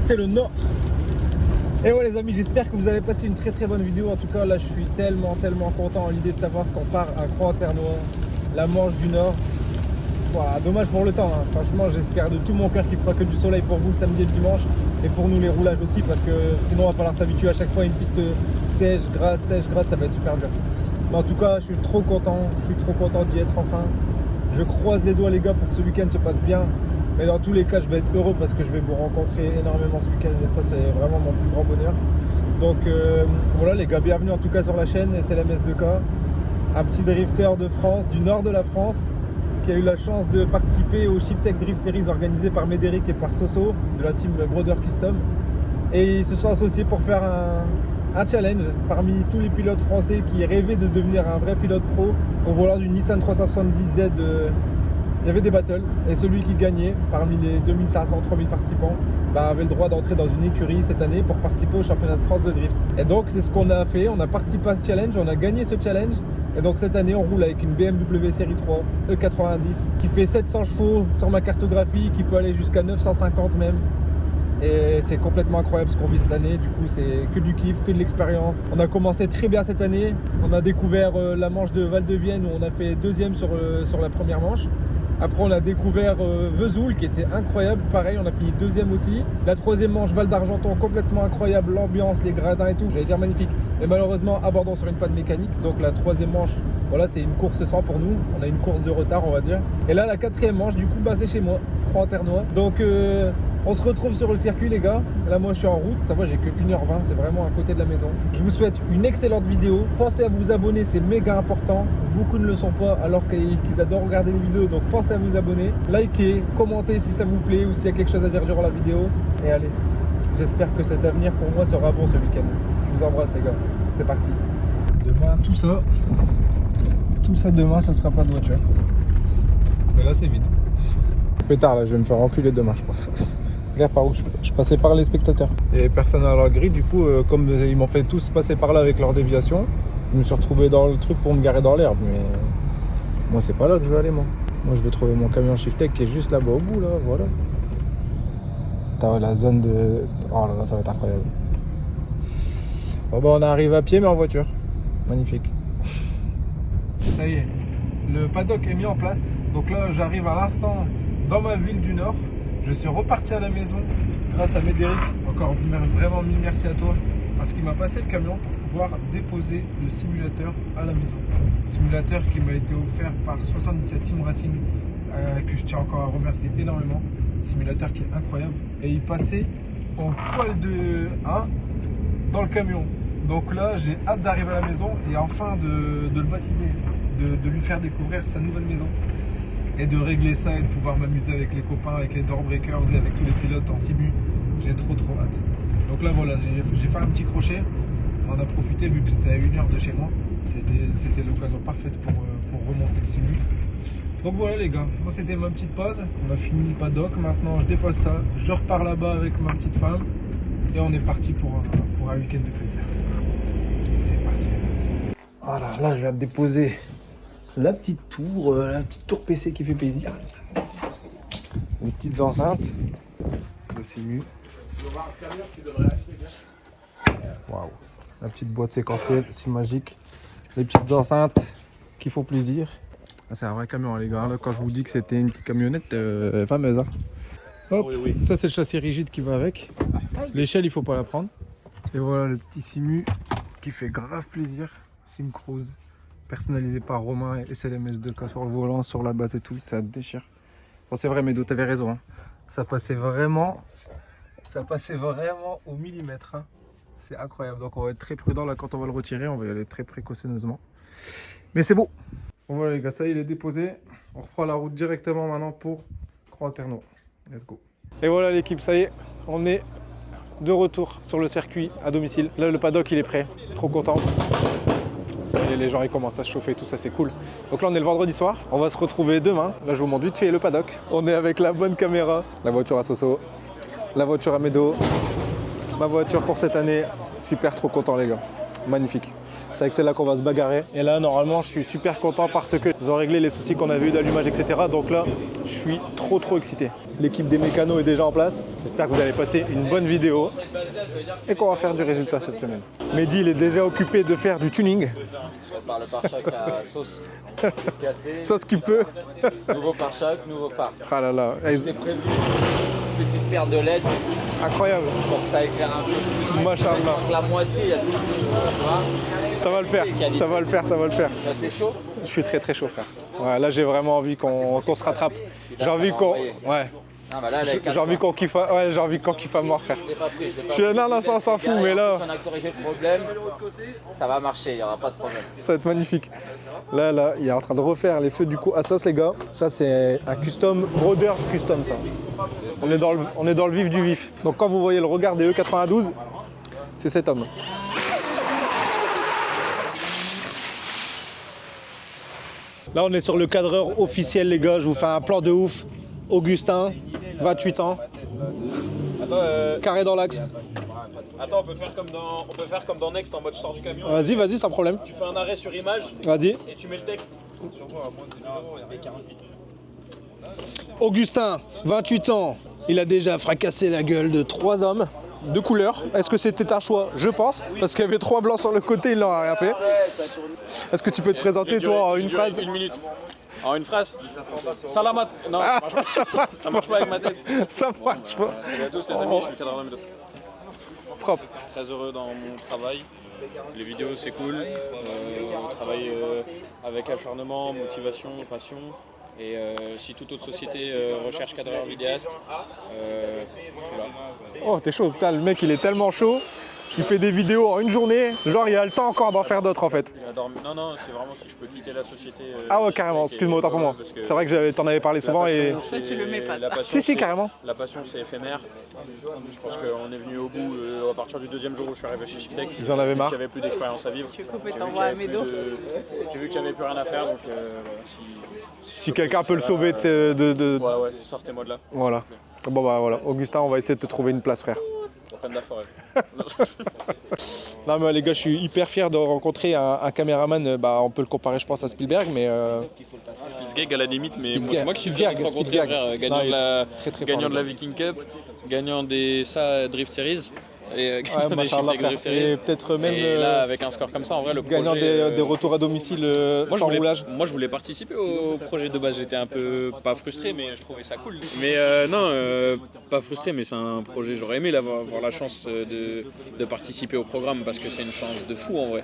c'est le nord. Et ouais les amis, j'espère que vous avez passé une très bonne vidéo. En tout cas là je suis tellement content à l'idée de savoir qu'on part à Croix-en-Ternois, la Manche du Nord. Voilà, dommage pour le temps, hein. Franchement j'espère de tout mon cœur qu'il fera que du soleil pour vous le samedi et le dimanche. Et pour nous les roulages aussi, parce que sinon il va falloir s'habituer à chaque fois à une piste sèche, grasse, ça va être super dur. Mais en tout cas je suis trop content d'y être enfin. Je croise les doigts les gars pour que ce week-end se passe bien. Mais dans tous les cas, je vais être heureux parce que je vais vous rencontrer énormément ce week-end et ça, c'est vraiment mon plus grand bonheur. Donc voilà les gars, bienvenue en tout cas sur la chaîne SLM-S2K. Un petit drifter de France, du nord de la France, qui a eu la chance de participer au Shiftech Drift Series organisé par Médéric et par Soso de la team Brother Custom. Et ils se sont associés pour faire un challenge parmi tous les pilotes français qui rêvaient de devenir un vrai pilote pro au volant d'une Nissan 370Z. Il y avait des battles et celui qui gagnait parmi les 2500-3000 participants avait le droit d'entrer dans une écurie cette année pour participer au championnat de France de drift. Et donc c'est ce qu'on a fait, on a participé à ce challenge, on a gagné ce challenge. Et donc cette année on roule avec une BMW série 3 E90 qui fait 700 chevaux sur ma cartographie, qui peut aller jusqu'à 950 même. Et c'est complètement incroyable ce qu'on vit cette année, du coup c'est que du kiff, que de l'expérience. On a commencé très bien cette année, on a découvert la manche de Val-de-Vienne où on a fait deuxième sur la première manche. Après on a découvert Vesoul qui était incroyable, pareil on a fini deuxième aussi. La troisième manche Val d'Argenton, complètement incroyable, l'ambiance, les gradins et tout, j'allais dire magnifique. Mais malheureusement abordons sur une panne mécanique, donc la troisième manche, voilà c'est une course sans pour nous, on a une course de retard on va dire. Et là la quatrième manche du coup c'est chez moi, Croix-en-Ternois. Donc on se retrouve sur le circuit les gars. Là moi je suis en route, ça va j'ai que 1h20, c'est vraiment à côté de la maison. Je vous souhaite une excellente vidéo. Pensez à vous abonner, c'est méga important. Beaucoup ne le sont pas alors qu'ils adorent regarder les vidéos, donc pensez à vous abonner. Likez, commentez si ça vous plaît ou s'il y a quelque chose à dire durant la vidéo. Et allez, j'espère que cet avenir pour moi sera bon ce week-end. Je vous embrasse les gars, c'est parti. Demain tout ça demain ça sera pas de voiture. Mais là c'est vide. Plus tard là je vais me faire enculer demain je pense. Regarde par où je passais par les spectateurs. Il y avait personne à leur grille, du coup comme ils m'ont fait tous passer par là avec leur déviation, je me suis retrouvé dans le truc pour me garer dans l'herbe. Mais moi c'est pas là que je veux aller moi. Moi je veux trouver mon camion Shiftech qui est juste là-bas au bout là, voilà. T'as la zone de... Oh là là ça va être incroyable. Bon on arrive à pied mais en voiture. Magnifique. Ça y est, le paddock est mis en place. Donc là j'arrive à l'instant dans ma ville du Nord. Je suis reparti à la maison grâce à Médéric. Encore vraiment mille merci à toi parce qu'il m'a passé le camion pour pouvoir déposer le simulateur à la maison. Simulateur qui m'a été offert par 77 Sim Racing que je tiens encore à remercier énormément. Simulateur qui est incroyable et il passait en poil de 1 dans le camion. Donc là j'ai hâte d'arriver à la maison et enfin de le baptiser, de lui faire découvrir sa nouvelle maison. Et de régler ça et de pouvoir m'amuser avec les copains, avec les Doorbreakers et avec tous les pilotes en simu. J'ai trop hâte. Donc là voilà, j'ai fait un petit crochet. On en a profité vu que c'était à 1h de chez moi. C'était l'occasion parfaite pour remonter le simu. Donc voilà les gars, moi c'était ma petite pause. On a fini paddock, maintenant je dépose ça. Je repars là-bas avec ma petite femme. Et on est parti pour un week-end de plaisir. C'est parti les amis. Voilà, là je viens de déposer la petite tour PC qui fait plaisir. Les petites enceintes. Le simu. Waouh. La petite boîte séquentielle, c'est magique. Les petites enceintes qui font plaisir. Ah, c'est un vrai camion les gars. Là, quand je vous dis que c'était une petite camionnette fameuse. Hein. Hop, oui. Ça c'est le châssis rigide qui va avec. L'échelle il faut pas la prendre. Et voilà le petit simu qui fait grave plaisir. Sim Cruise. Personnalisé par Romain et SLM-S2K sur le volant, sur la base et tout, ça déchire. Bon c'est vrai Médo, t'avais raison, hein. Ça passait vraiment au millimètre, hein. C'est incroyable, donc on va être très prudent là quand on va le retirer, on va y aller très précautionneusement. Mais c'est beau. Bon voilà les gars, ça il est déposé, on reprend la route directement maintenant pour Croix-en-Ternois. Let's go. Et voilà l'équipe, ça y est, on est de retour sur le circuit à domicile. Là le paddock il est prêt, trop content. Ça y est, les gens ils commencent à se chauffer, tout ça c'est cool. Donc là on est le vendredi soir, on va se retrouver demain. Là je vous montre vite fait le paddock. On est avec la bonne caméra, la voiture à Soso, la voiture à Médo, ma voiture pour cette année. Super trop content les gars. Magnifique. C'est avec celle-là qu'on va se bagarrer. Et là, normalement, je suis super content parce que ils ont réglé les soucis qu'on avait eu d'allumage, etc. Donc là, je suis trop excité. L'équipe des mécanos est déjà en place. J'espère que vous allez passer une bonne vidéo et qu'on va faire du résultat cette semaine. Mehdi, il est déjà occupé de faire du tuning. On parle pare-choc à sauce cassée. Sauce qui peut. Nouveau pare-choc, nouveau phare. Ah là là. C'est prévu une petite paire de LED Incroyable. pour que ça éclaire un peu plus. Machallah. Donc la moitié, il y a tout le monde. Ça va le faire. Ça va le faire, ça va le faire. Là, t'es chaud? Je suis très chaud, frère. Ouais, là, j'ai vraiment envie qu'on se rattrape. J'ai envie qu'on... Ouais. Ah, bah là, J'ai envie qu'on kiffe, ouais, j'ai envie qu'on kiffe à mort, frère. Non, ça on s'en fout, mais là... Si on a corrigé le problème, ça va marcher, il n'y aura pas de problème. Ça va être magnifique. Là, il est en train de refaire les feux du coup à sauce, les gars. Ça, c'est un custom, Broder custom, ça. On est dans le vif du vif. Donc quand vous voyez le regard des E92, c'est cet homme. Là, on est sur le cadreur officiel, les gars. Je vous fais un plan de ouf. Augustin, 28 ans. Attends, Carré dans l'axe. on peut faire comme dans Next en mode je sors du camion. Vas-y, sans problème. Tu fais un arrêt sur image Vas-y. et tu mets le texte. Augustin, 28 ans. Il a déjà fracassé la gueule de 3 hommes de couleur. Est-ce que c'était un choix? Je pense. Parce qu'il y avait 3 blancs sur le côté, il n'en a rien fait. Est-ce que tu peux te présenter, toi, en une phrase? Une minute. En une phrase. Salamat. Non, ça marche pas avec ma tête. Ça marche pas. Salut à tous les amis, je suis le cadreur de médo. Propre. Très heureux dans mon travail. Les vidéos c'est cool. On travaille avec acharnement, motivation, passion. Et si toute autre société recherche cadreur vidéaste, je suis là. Oh, t'es chaud. Putain, le mec, il est tellement chaud. Il fait des vidéos en une journée. Genre, il a le temps encore d'en faire d'autres, en fait. Non, c'est vraiment si je peux quitter la société. Ah ouais, carrément. Excuse-moi, autant pour moi. C'est vrai que t'en avais parlé souvent et... Ça, tu le mets pas, ça. Si, carrément. La passion, c'est éphémère. Je pense qu'on est venu au bout à partir du 2e jour où je suis arrivé chez Shiftech. Ils en avaient marre. Il n'y avait plus d'expérience à vivre. Tu coupes et t'envoies à Médo. J'ai vu qu'il n'y avait plus rien à faire, donc Si quelqu'un peut le sauver de... Ouais, sortez-moi de là. Voilà. Bon, bah voilà. Augustin, on va essayer de te trouver une place, frère. Peine de la forêt. Non mais les gars, je suis hyper fier de rencontrer un caméraman, on peut le comparer je pense à Spielberg, mais... Spielberg à la limite, mais Spielberg, moi c'est moi qui suis fier de te rencontrer, Spielberg. frère, gagnant, Non, il de, la, est très gagnant fort, de la Viking Cup, gagnant des Drift Series, et gagnant des machallah, Shiftech frère. Drift Series. Et peut-être même Et là, avec un score comme ça, en vrai, le gagnant projet... des retours à domicile Moi sans roulage. je voulais participer au projet de base, j'étais un peu, pas frustré, mais je trouvais ça cool. Mais pas frustré, mais c'est un projet, j'aurais aimé avoir la chance de participer au programme parce que c'est une chance de fou en vrai.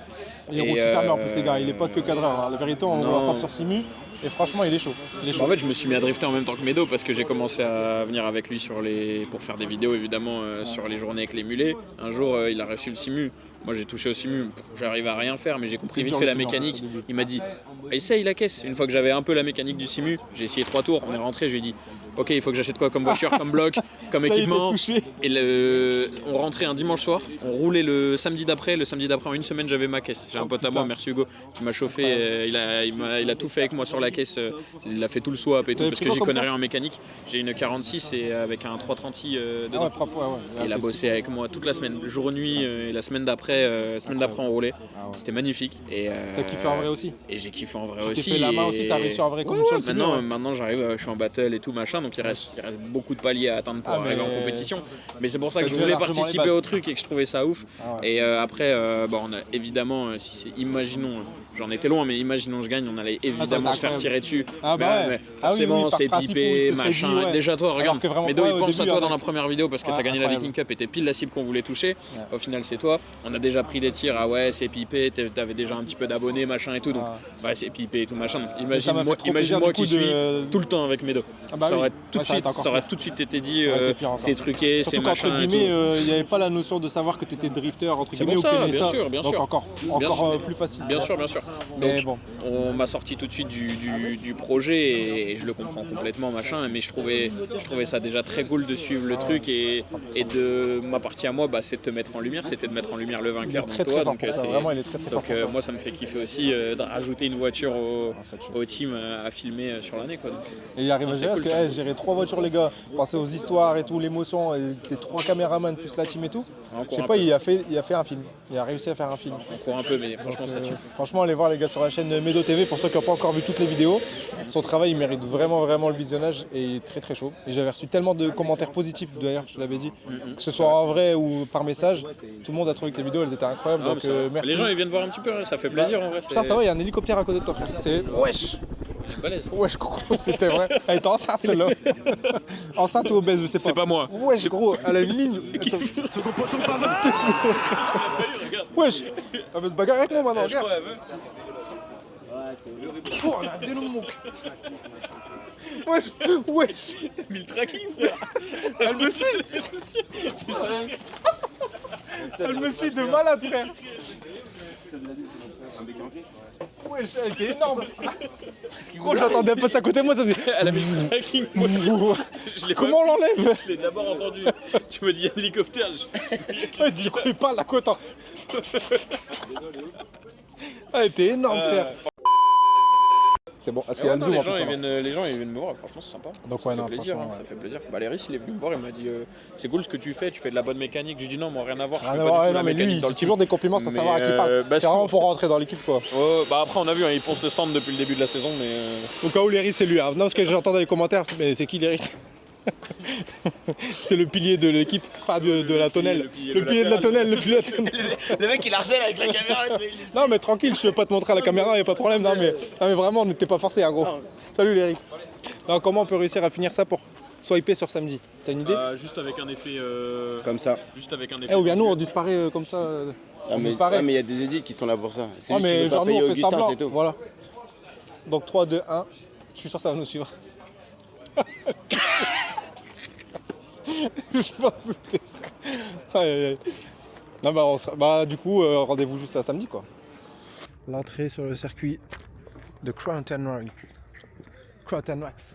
Il roule super bien en plus les gars, il est pas que cadreur. Hein. La vérité, on roule ensemble sur Simu et franchement il est chaud. En fait je me suis mis à drifter en même temps que Médo parce que j'ai commencé à venir avec lui pour faire des vidéos évidemment sur les journées avec les mulets. Un jour il a reçu le Simu. Moi j'ai touché au Simu, j'arrive à rien faire mais j'ai compris vite fait la mécanique. Il m'a dit essaye la caisse. Une fois que j'avais un peu la mécanique du Simu, j'ai essayé 3 tours, on est rentré, je lui ai dit ok il faut que j'achète quoi comme voiture, comme bloc, comme équipement. Et on rentrait un dimanche soir, on roulait le samedi d'après en une semaine j'avais ma caisse. J'ai un pote à moi, merci Hugo, qui m'a chauffé, il a tout fait avec moi sur la caisse, il a fait tout le swap et tout parce que j'y connais rien en mécanique. J'ai une 46 et avec un 330i dedans. Ouais, propre, ouais. Il a bossé avec moi toute la semaine, jour nuit et la semaine d'après on roulait. C'était magnifique. T'as kiffé en vrai aussi? Et j'ai kiffé en vrai tu aussi. Tu t'es fait la main aussi, t'as réussi en vrai comme sur le Simu. Maintenant j'arrive, je suis en battle et tout machin, donc il reste beaucoup de paliers à atteindre pour arriver en compétition. Mais c'est pour ça que je voulais participer au truc et que je trouvais ça ouf. Et après, on a évidemment, imaginons, j'en étais loin, mais imaginons je gagne, on allait évidemment se faire tirer dessus. Mais forcément, c'est pipé, machin. Déjà toi, regarde, Médo il pense à toi dans la première vidéo parce que t'as gagné la Viking Cup et t'es pile la cible qu'on voulait toucher. Au final, c'est toi. On a déjà pris des tirs, ah ouais, c'est pipé, t'avais déjà un petit peu d'abonnés, machin et tout, donc ouais, c'est pipé et tout machin. Imagine-moi qui suis tout le temps avec Médo. Ça aurait tout de suite été dit, c'est truqué, c'est machin. Entre guillemets, il n'y avait pas la notion de savoir que tu étais drifter, entre guillemets, ou que tu aimais ça. Bien sûr. Donc encore plus facile. Bien sûr. Mais Donc, bon. on m'a sorti tout de suite du projet et je le comprends complètement, machin. Mais je trouvais ça déjà très cool de suivre le truc et de ma partie à moi, c'est de te mettre en lumière, c'était de mettre en lumière le Il est vainqueur. très Donc, très toi, fort donc, pour ça. Vraiment, il est très très fort pour ça. moi, ça me fait kiffer aussi de rajouter une voiture au team à filmer sur l'année, quoi. Donc, Et il arrive à c'est gérer cool, parce que gérer 3 voitures, les gars, penser aux histoires et tout, l'émotion, et tes 3 caméramans plus la team et tout. encore Je sais un pas, peu. il a fait un film. Il a réussi à faire un film. On court un peu, mais franchement, ça tue. Franchement, allez voir les gars sur la chaîne Medo TV pour ceux qui n'ont pas encore vu toutes les vidéos. Son travail, il mérite vraiment le visionnage et il est très très chaud. Et j'avais reçu tellement de commentaires positifs, d'ailleurs, je l'avais dit, que ce soit en vrai ou par message. Tout le monde a trouvé que les vidéos, elles étaient incroyables. Ah, Donc mais ça- merci. Les gens, ils viennent voir un petit peu, hein, ça fait plaisir en vrai. Putain, ça va, il y a un hélicoptère à côté de toi, frère. C'est wesh. C'est balèze. Wesh, gros, c'était vrai. Elle était enceinte, celle-là. Enceinte ou obèse, je sais pas. C'est pas moi. Wesh, gros, elle a une ligne. Attends. Wesh. Elle veut se bagarrer avec moi maintenant, Je regarde. crois, elle veut. Oh, elle a un dénom, mon cul. Wesh. T'as mis le tracking, frère. Elle me suit. Elle me suit de malade, frère. Wesh, elle était énorme. Gros, j'entendais passer à côté de moi, ça faisait. Elle a mis le tracking. Je l'ai Comment on l'enlève? Je l'ai d'abord entendu. Tu me dis hélicoptère. Elle dit quoi, il parle à quoi, attends. Elle était énorme, frère. C'est bon, est-ce qu'il y a le zoom les en gens, plus? les gens ils viennent me voir, franchement c'est sympa. Donc ça ouais, fait non, plaisir, franchement, ça fait plaisir. Léris il est venu me voir, il m'a dit c'est cool ce que tu fais de la bonne mécanique. Je lui ai dit non, moi rien à voir, je Ah fais non, pas du tout non, la mais lui, mécanique il dans dit le toujours des compliments sans savoir à qui il parle. C'est vraiment pour rentrer dans l'équipe, quoi. Après on a vu, il ponce le stand depuis le début de la saison, mais Au cas où Léris, c'est lui. Hein. Non, parce que j'entends dans les commentaires, mais c'est qui Léris? C'est le pilier de l'équipe, pas de la tonnelle. Le pilier de la tonnelle, le pilier de la tonnelle. Le mec il harcèle avec la caméra. Non, mais tranquille, je vais pas te montrer à la caméra, y a pas de problème. Non, mais vraiment, on n'était pas forcé, hein, gros. Salut Léris. Alors, comment on peut réussir à finir ça pour swiper sur samedi? T'as une idée? juste avec un effet. Comme ça. Juste avec un effet. Ou bien nous, on disparaît comme ça. On disparaît. Mais il y a des édits qui sont là pour ça. C'est Ah, juste que tu mais veux pas genre nous, payer on fait Augustin, semblant. c'est tout. Voilà. Donc 3, 2, 1. Je suis sûr que ça va nous suivre. Je m'en doutais. Aïe, aïe, aïe. Non, du coup, rendez-vous juste à samedi, quoi. L'entrée sur le circuit de Crownton Wax.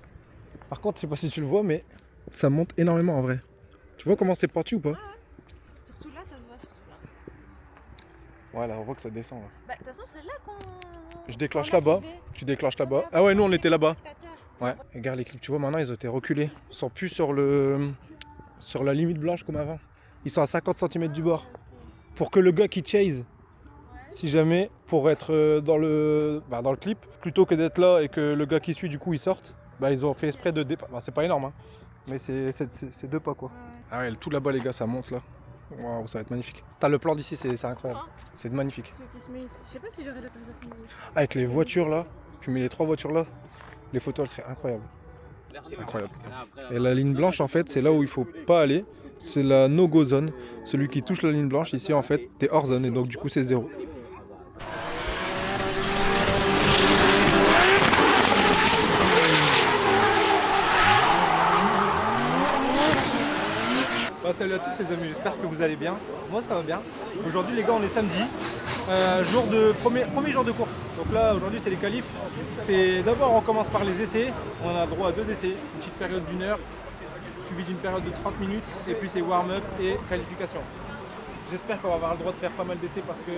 Par contre, je sais pas si tu le vois, mais ça monte énormément en vrai. Tu vois comment c'est pentu ou pas? Surtout là, ça se voit surtout là. Ouais, là, on voit que ça descend. Là. Bah, de toute façon, c'est là qu'on. Je déclenche là-bas. Tu déclenches là-bas. Ah ouais, nous, on était là-bas. Ouais, regarde les clips, tu vois, maintenant ils ont été reculés. Ils sont plus sur la limite blanche comme avant. Ils sont à 50 cm du bord. Pour que le gars qui chase, si jamais, pour être dans le clip, plutôt que d'être là et que le gars qui suit, du coup, il sorte, ils ont fait exprès de départ. C'est pas énorme, hein, mais c'est 2 pas, quoi. Ah ouais, tout là-bas, les gars, ça monte là. Waouh, ça va être magnifique. T'as le plan d'ici, c'est incroyable. C'est magnifique. Ceux qui se met ici. Je sais pas si j'aurais l'autorisation de bouger. Avec les voitures là, tu mets les 3 voitures là, les photos elles seraient incroyables. Incroyable. Et la ligne blanche en fait c'est là où il faut pas aller. C'est la no-go zone. Celui qui touche la ligne blanche ici en fait t'es hors zone et donc du coup c'est 0. Salut à tous les amis, j'espère que vous allez bien. Moi ça va bien. Aujourd'hui les gars on est samedi, premier jour de course. Donc là aujourd'hui c'est les qualifs. D'abord on commence par les essais. On a droit à 2 essais, une petite période d'1 heure, suivie d'une période de 30 minutes et puis c'est warm-up et qualification. J'espère qu'on va avoir le droit de faire pas mal d'essais parce que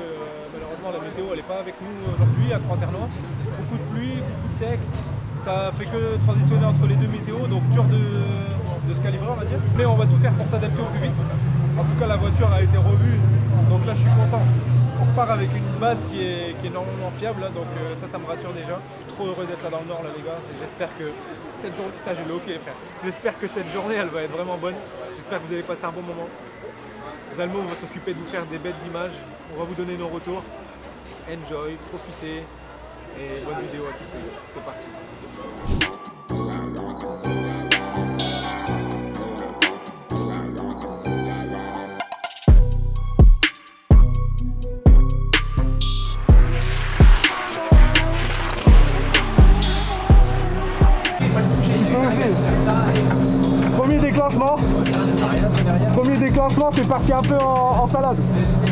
malheureusement la météo elle n'est pas avec nous aujourd'hui à Croix-Ternois. Beaucoup de pluie, beaucoup de sec. Ça fait que transitionner entre les 2 météos, donc dur de se calibrer on va dire. Mais on va tout faire pour s'adapter au plus vite. En tout cas la voiture a été revue, donc là je suis content. On repart avec une base qui est énormément fiable, là, donc ça me rassure déjà. Je suis trop heureux d'être là dans le nord là les gars. J'espère que cette journée. Putain j'ai le hockey frère. J'espère que cette journée elle va être vraiment bonne. J'espère que vous allez passer un bon moment. Zalmo va s'occuper de vous faire des bêtes d'images. On va vous donner nos retours. Enjoy, profitez. Et bonne vidéo à tous les gars. C'est parti. Premier déclenchement, c'est parti un peu en salade.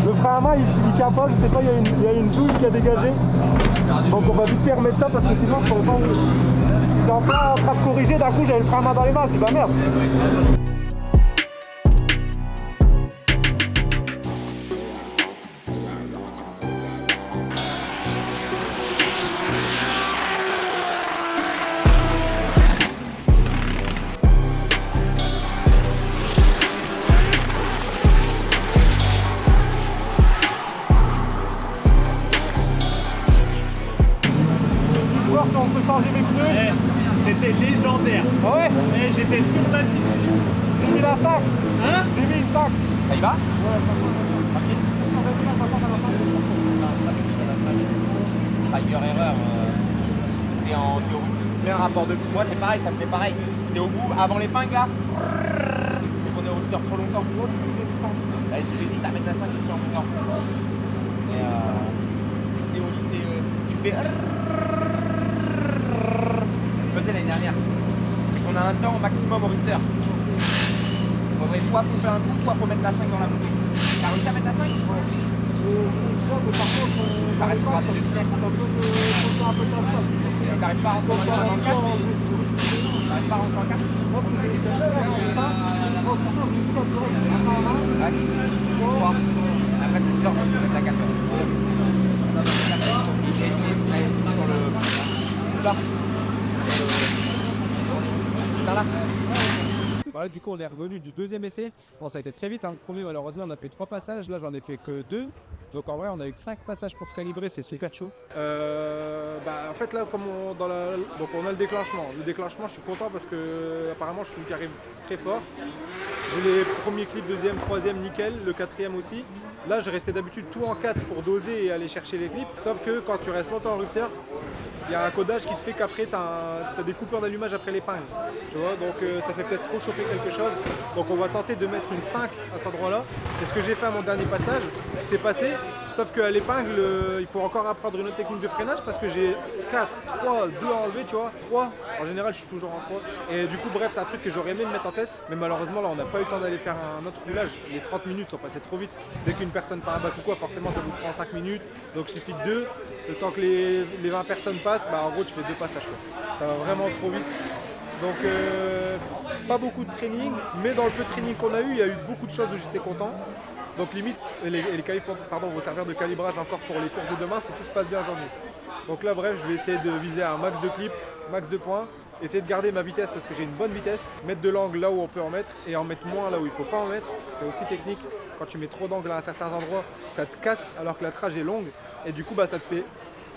Le frein à main, il tient pas, je sais pas, il y a une douille qui a dégagé. Donc on va vite faire remettre ça parce que sinon sur le temps il est en train de corriger, d'un coup j'avais le frein à main dans les mains, je dis bah merde. Si on peut changer mes pneus. C'était légendaire. Ah ouais. J'étais sur la vie. J'ai mis la sac. Hein? J'ai mis une sac. Ça y va? Tiger erreur. T'es au bout. Fais un rapport de. Moi c'est pareil, ça me fait pareil. T'es au bout avant l'épingle là. C'est qu'on est au rupteur trop longtemps. Là j'hésite à mettre la 5 ici en même temps. Et c'est que t'es au lit, tu fais. Je faisais l'année dernière. On a un temps maximum au rupteur. Il faudrait soit couper un coup, soit faut mettre la 5 dans la boucle. T'as réussi à mettre la 5? T'arrêtes de gratter de stress. T'arrives pas à rentrer dans le 4. T'arrives pas à rentrer dans le 4. Après tu sors, tu mets la 4. Sur le... Là. Là. Voilà, du coup on est revenu du deuxième essai. Bon, ça a été très vite, hein. Le premier malheureusement on a fait 3 passages, là j'en ai fait que 2. Donc en vrai on a eu que 5 passages pour se calibrer, c'est super chaud. En fait là comme donc on a le déclenchement. Le déclenchement je suis content parce que apparemment je suis qui arrive très fort. J'ai les premiers clips, deuxième, troisième nickel, le quatrième aussi. Là je restais d'habitude tout en 4 pour doser et aller chercher les clips. Sauf que quand tu restes longtemps en rupteur, il y a un codage qui te fait qu'après tu as des coupures d'allumage après l'épingle. Tu vois, donc ça fait peut-être trop chauffer quelque chose. Donc on va tenter de mettre une 5 à cet endroit-là. C'est ce que j'ai fait à mon dernier passage. C'est passé, sauf qu'à l'épingle, il faut encore apprendre une autre technique de freinage parce que j'ai 4, 3, 2 à enlever, tu vois, 3. En général, je suis toujours en 3. Et du coup, bref, c'est un truc que j'aurais aimé me mettre en tête. Mais malheureusement, là, on n'a pas eu le temps d'aller faire un autre roulage. Les 30 minutes sont passées trop vite. Dès qu'une personne fait un bac ou quoi, forcément, ça vous prend 5 minutes. Donc il suffit de 2. Le temps que les 20 personnes passent, bah, en gros, tu fais 2 passages, quoi. Ça va vraiment trop vite. Donc pas beaucoup de training, mais dans le peu de training qu'on a eu, il y a eu beaucoup de choses où j'étais content. Donc limite, les qualifs vont servir de calibrage encore pour les courses de demain si tout se passe bien aujourd'hui. Donc là bref, je vais essayer de viser un max de clips, max de points, essayer de garder ma vitesse parce que j'ai une bonne vitesse, mettre de l'angle là où on peut en mettre et en mettre moins là où il ne faut pas en mettre. C'est aussi technique, quand tu mets trop d'angle à certains endroits, ça te casse alors que la trage est longue et du coup bah, ça te fait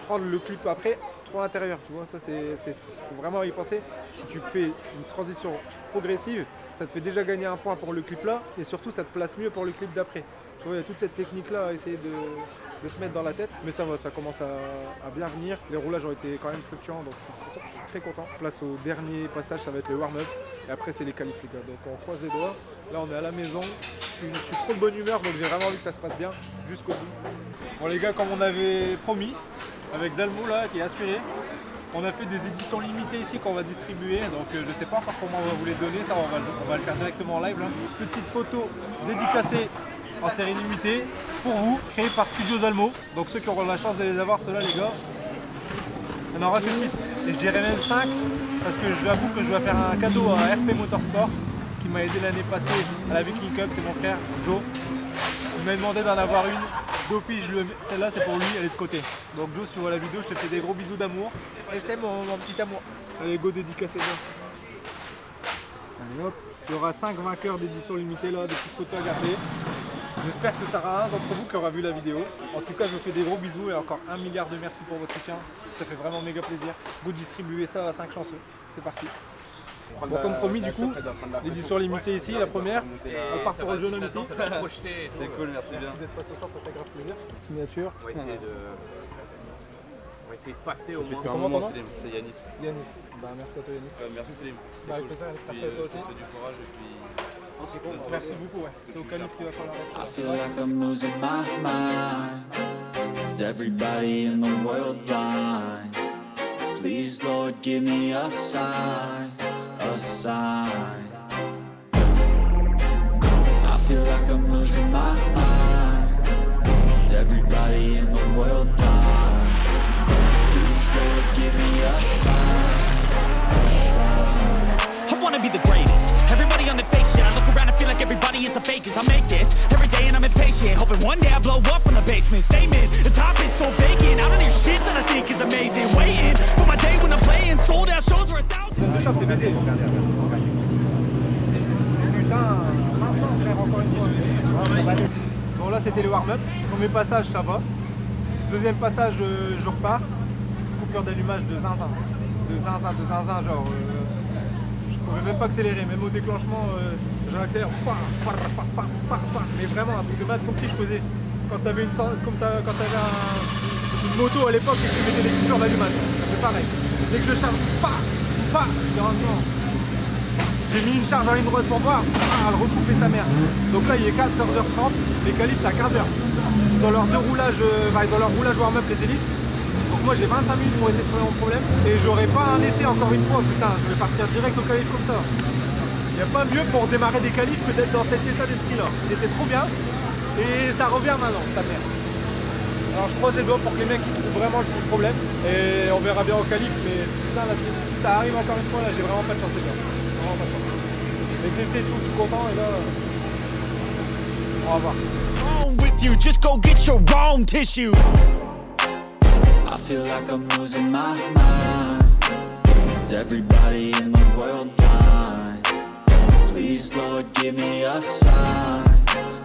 prendre le clip après trop à l'intérieur, tu vois, ça faut vraiment y penser. Si tu fais une transition progressive, ça te fait déjà gagner un point pour le clip là et surtout ça te place mieux pour le clip d'après. Tu vois, il y a toute cette technique là à essayer de se mettre dans la tête, mais ça va, ça commence à bien venir. Les roulages ont été quand même fluctuants, donc je suis très content. Place au dernier passage, ça va être le warm-up et après c'est les qualifs, les gars. Donc on croise les doigts. Là on est à la maison, je suis trop de bonne humeur, donc j'ai vraiment envie que ça se passe bien jusqu'au bout. Bon les gars, comme on avait promis, avec Zalmo là qui est assuré, on a fait des éditions limitées ici qu'on va distribuer, donc je ne sais pas encore comment on va vous les donner, ça on va le faire directement en live là. Petite photo dédicacée en série limitée pour vous, créée par Studio Zalmo. Donc ceux qui auront la chance de les avoir, ceux-là les gars, il n'y en aura que 6. Et je dirais même 5, parce que j'avoue que je dois faire un cadeau à RP Motorsport, qui m'a aidé l'année passée à la Viking Cup, c'est mon frère Joe. Il m'a demandé d'en avoir une. D'office, celle-là c'est pour lui, elle est de côté. Donc Joe, si tu vois la vidéo, je te fais des gros bisous d'amour. Et je t'aime mon petit amour. Allez, go dédicacé bien. Allez hop, il y aura 5 vainqueurs d'édition limitée là, des petites photos à garder. J'espère que ce sera un d'entre vous qui aura vu la vidéo. En tout cas, je vous fais des gros bisous et encore 1 milliard de merci pour votre soutien. Ça fait vraiment méga plaisir. Vous distribuez ça à 5 chanceux. C'est parti. Bon, comme promis, du coup, l'édition limitée ici, la première, on part pour le jeune homme ici. C'est cool, merci bien. D'être pas ce soir, ça fait grave plaisir. Signature. On va essayer de passer au moins. Comment ton nom? C'est Yanis. Yanis. Bah, merci à toi Yanis. Merci Selim. Bah, avec plaisir, merci à toi aussi. Du courage et puis... Merci beaucoup, ouais. C'est au calife qui va faire la I réaction. feel like I'm losing my mind. Is everybody in the world blind? Please, Lord, give me a sign, a sign. I feel like I'm losing my mind. Is everybody in the world blind? Lord, give me a sign. I wanna be the greatest. Everybody on the fake shit. I look around and feel like everybody is the fakest. I make this every day and I'm impatient, hoping one day I blow up from the basement. Statement, the top is so vacant. I don't hear shit that I think is amazing. Waiting for my day when I'm playing. Sold out shows for 1,000. C'est baisé. Putain, maintenant frère, encore une fois. Bon là c'était le warm-up. Premier passage ça va. Deuxième passage je repars. Coupure d'allumage de zinzin. De zinzin genre. Je pouvais même pas accélérer, même au déclenchement j'accélère. Mais vraiment un truc de malade comme si je faisais. Quand t'avais une moto à l'époque et que tu mettais des coupures d'allumage. C'est pareil. Dès que je charge, j'ai mis une charge en ligne droite pour voir, elle recoupait sa mère. Donc là il est 14h30, les qualifs c'est à 15h. Dans leur roulage warm-up les élites. Donc moi j'ai 25 minutes pour essayer de trouver mon problème. Et j'aurais pas un essai encore une fois, putain, je vais partir direct au qualif comme ça. Il n'y a pas mieux pour démarrer des qualifs que d'être dans cet état d'esprit là. Il était trop bien. Et ça revient maintenant, sa mère. Alors je croise les doigts pour que les mecs trouvent vraiment le problème. Et on verra bien au qualif, mais putain là si ça arrive encore une fois là, j'ai vraiment pas de chance les gars. Vraiment pas de chance. Les essais et tout, je suis content et là. On va voir. With you, just go get your own tissue. I feel like I'm losing my mind. Is everybody in the world blind? Please Lord, give me a sign.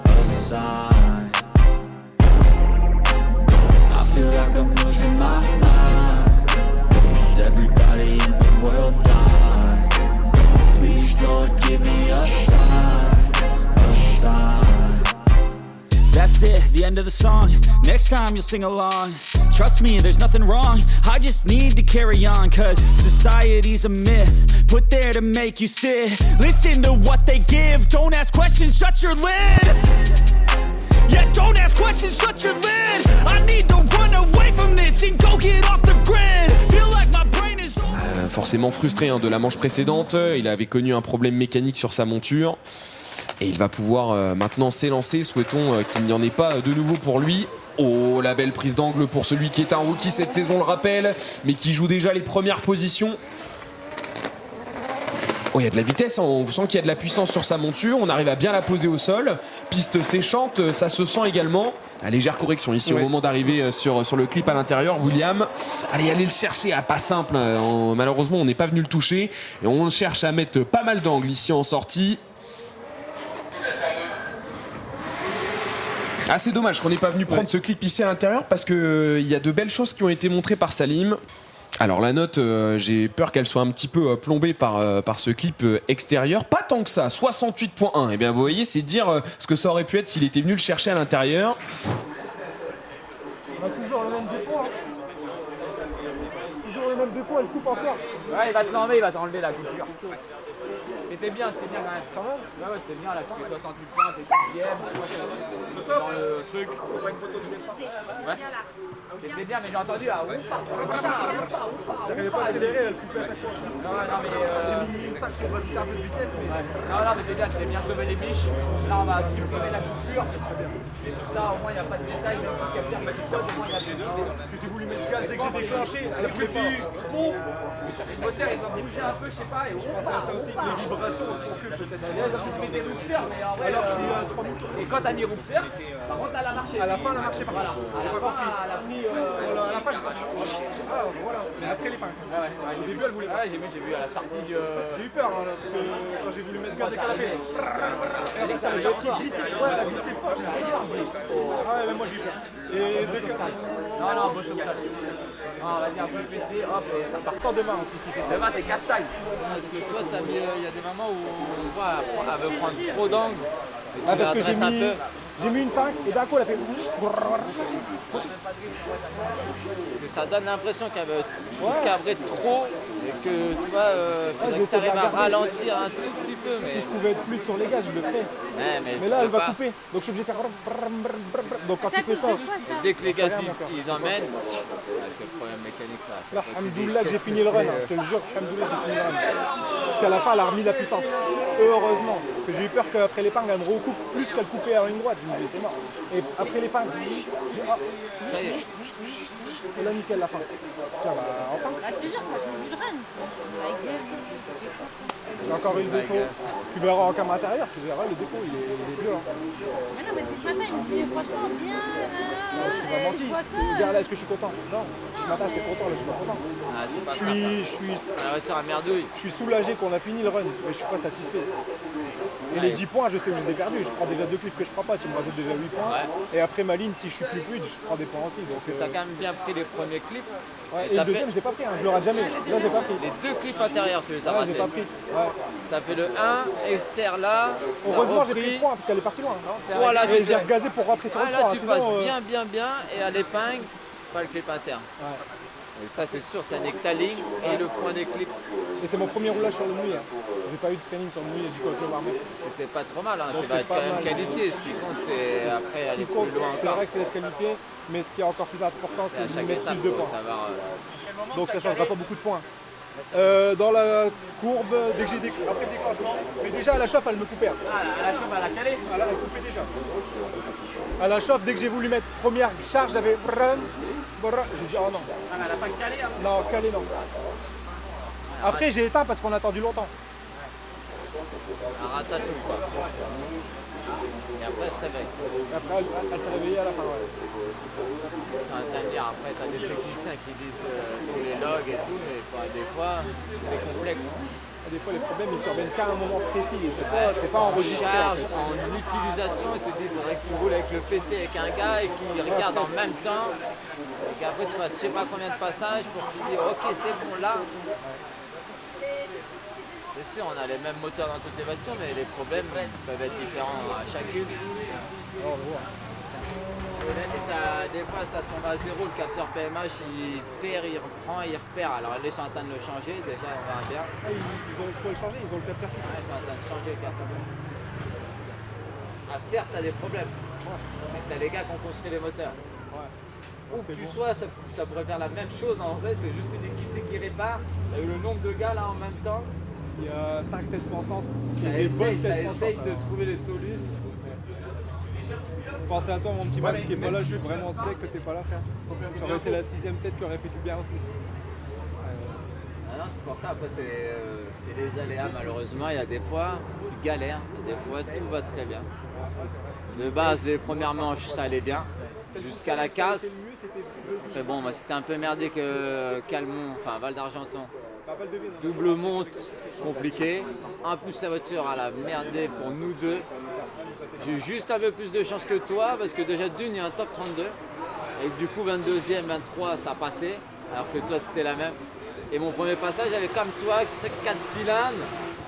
A sign. I feel like I'm losing my mind. Is everybody in the world blind? Please Lord, give me a sign. A sign. That's it, the end of the song. Next time you'll sing along. Trust me, there's nothing wrong. I just need to carry on. Cause society's a myth, put there to make you sit. Listen to what they give. Don't ask questions, shut your lid. Yeah, don't ask questions, shut your lid. I need to run away from this and go get off the grid. Feel like my brain is forcément frustré de la manche précédente. Il avait connu un problème mécanique sur sa monture. Et il va pouvoir maintenant s'élancer. Souhaitons qu'il n'y en ait pas de nouveau pour lui. Oh, la belle prise d'angle pour celui qui est un rookie cette saison, le rappelle, mais qui joue déjà les premières positions. Oh, il y a de la vitesse, on sent qu'il y a de la puissance sur sa monture. On arrive à bien la poser au sol. Piste séchante, ça se sent également. La légère correction ici au moment d'arriver sur le clip à l'intérieur. William, allez le chercher, pas simple. Malheureusement, on n'est pas venu le toucher. Et on cherche à mettre pas mal d'angles ici en sortie. Ah, c'est dommage qu'on n'ait pas venu prendre ce clip ici à l'intérieur parce qu'il y a de belles choses qui ont été montrées par Salim. Alors la note, j'ai peur qu'elle soit un petit peu plombée par ce clip extérieur. Pas tant que ça, 68.1. Et bien vous voyez, c'est dire ce que ça aurait pu être s'il était venu le chercher à l'intérieur. On a toujours le même défaut. Toujours le même défaut, elle coupe encore. Ouais, il va te l'enlever, il va t'enlever la coupure. C'était bien quand même. Ouais, c'était bien là, tu fais 68 points, t'es 6ème. Dans le truc. Ouais. C'était bien, mais j'ai entendu là. J'arrivais pas à accélérer, elle coupait à chaque fois. Non, mais. J'ai mis une sac pour rajouter un peu de vitesse. Mais... Non, mais c'est bien, tu t'es bien sauvé les biches. Là, on va supprimer la coupure, c'est très bien. Je fais sur ça, au moins il n'y a pas de détails. Même si quelqu'un fait ça, au moins il y a des deux. Parce que j'ai voulu mettre le gaz dès que j'ai déclenché, elle a pouvait plus. Bon. Le moteur, il doit bouger un peu, je sais pas. Et je pensais à ça aussi, les vibrations font que peut-être. Tu mets des roupeurs, mais en vrai. Alors je suis à 3 minutes. Et quand t'as mis roupeurs, par contre, elle a marché. À la fin, elle a marché. Voilà. À la fin, elle a pris. À la fin, j'ai sorti. Voilà. Mais après, les pinces. Au début, elle voulait pas. Ouais, j'ai vu à la sortie du. J'ai eu peur, parce que quand j'ai voulu mettre gaz et canapé. Et après, ça a glissé. Ouais, elle a glissé fort. Ah ouais, moi j'ai eu peur. Et dès que. Non, beau sauvetage. On va dire un peu PC, hop, et ça part tant demain aussi. Demain, c'est casse-taille. Parce que toi, il y a des moments où on voit, elle veut prendre trop d'angles. Ah, parce que j'ai mis une 5 et d'un coup elle a fait. Parce que ça donne l'impression qu'elle veut cabrer trop et que tu vois, faudrait que tu arrives à ralentir un tout petit peu. Mais... Si je pouvais être fluide sur les gaz, je le ferais. Mais là elle va couper, donc je suis obligé de faire. Donc quand tu fais ça. Dès que les gaz ils emmènent, c'est le problème mécanique là. Là, Alhamdoulilah, j'ai fini le run, je te le jure, Alhamdoulilah, j'ai fini le run. Parce qu'à la fin elle a remis la puissance. Heureusement, que j'ai eu peur qu'après l'épingle elle me recoupe plus qu'elle coupait à une droite. Je me dis c'est mort. Et après l'épingle, ça y est. Et là, nickel, la fin. Tiens, bah, enfin. Bah, je te jure, quand j'ai vu le run, J'ai encore eu le défaut. Tu verras en caméra intérieure, tu verras le défaut, il est violent. mais non, mais ce matin, il me dit franchement bien. Tu m'as menti. Regarde là, est-ce que je suis content? Non. Ce matin, j'étais content, là, je suis pas content. Ah, c'est pas Je ça. suis La voiture à merdouille. Je suis soulagé qu'on a fini le run, mais je suis pas satisfait. Et les 10 points, je sais où je les ai perdus. Je prends déjà 2 clips que je prends pas, tu me rajoutes déjà 8 points. Et après ma ligne, si je suis plus fluide, je prends des points aussi. Donc, Parce que t'as quand même bien pris les premiers clips. et le deuxième, je l'ai pas pris, hein. Je le rate jamais. Là, j'ai pas pris. Les 2 clips intérieurs, tu les as Là, ratés. j'ai pas pris. Ouais. T'as fait le 1, Esther là. Heureusement, j'ai pris 3 parce qu'elle est partie loin. Voilà, Et j'ai regazé pour rentrer sur le 3. là, tu passes bien, et à l'épingle, pas le clip interne. Et ça, c'est sûr, c'est un nectaling et le point des clips. Et c'est mon premier roulage sur le mouillé. J'ai pas eu de training sur le mouillé du coup avec le warm-up. C'était pas trop mal, hein. Donc, Tu vas c'est être pas quand même mal. qualifié. Ce qui compte, c'est après aller plus loin C'est encore. vrai que c'est d'être qualifié, mais ce qui est encore plus important, Et c'est à de chaque mettre étape, plus de faut points. savoir. Donc ça changera pas beaucoup de points. Dans la courbe, dès que j'ai après le déclenchement, mais déjà à la chauffe, elle me coupait. Ah, la chauffe, elle a calé. Elle coupait déjà. À la chauffe, dès que j'ai voulu mettre première charge, j'avais j'ai dit oh non. Ah, mais elle a pas calé. Hein. Non, calé non. Après j'ai éteint parce qu'on a attendu longtemps. Un ratatouille, quoi. Et après, elle se réveille. Après elle s'est réveillée à la fin. Ouais. C'est un timer. Après, t'as des techniciens qui disent tous les logs et tout, mais des fois, c'est complexe. Des fois les problèmes ils surviennent qu'à un moment précis et c'est pas enregistré. Charge, en utilisation, ils te disent faudrait que tu roules avec le PC avec un gars et qu'il regarde en même temps. Et qu'après tu fasses je sais pas combien de passages pour qu'il dise ok c'est bon là. C'est sûr, on a les mêmes moteurs dans toutes les voitures, mais les problèmes peuvent être différents à chacune. Et des fois ça tombe à zéro, le capteur PMH il perd, il reprend, il repère. Alors là ils sont en train de le changer, déjà on verra bien. Ils ont le changer, ils ont le capteur. Ouais, ils sont en train de changer le capteur. Ah certes t'as des problèmes, mais t'as les gars qui ont construit les moteurs. Où que tu sois, ça pourrait faire la même chose en vrai, c'est juste une équipe qui répare. Il y a eu le nombre de gars là en même temps. Il y a 5 têtes pensantes. Ça essaye de trouver les solutions. Pensez à toi mon petit Max qui est pas là, je suis vraiment sec que t'es pas là frère. Ça aurait été la 6ème tête qui aurait fait du bien aussi. Ah non, c'est pour ça, après c'est les aléas malheureusement, il y a des fois tu galères, et des fois tout va très bien. De base les premières manches ça allait bien, jusqu'à la casse. Après bon, moi c'était un peu merdé que Calmont, enfin Val d'Argenton. Double monte, compliqué. En plus la voiture elle a merdé pour nous deux. J'ai eu juste un peu plus de chance que toi parce que déjà d'une il y a un top 32 et du coup 22e, 23 ça a passé alors que toi c'était la même. Et mon premier passage j'avais comme toi 4 cylindres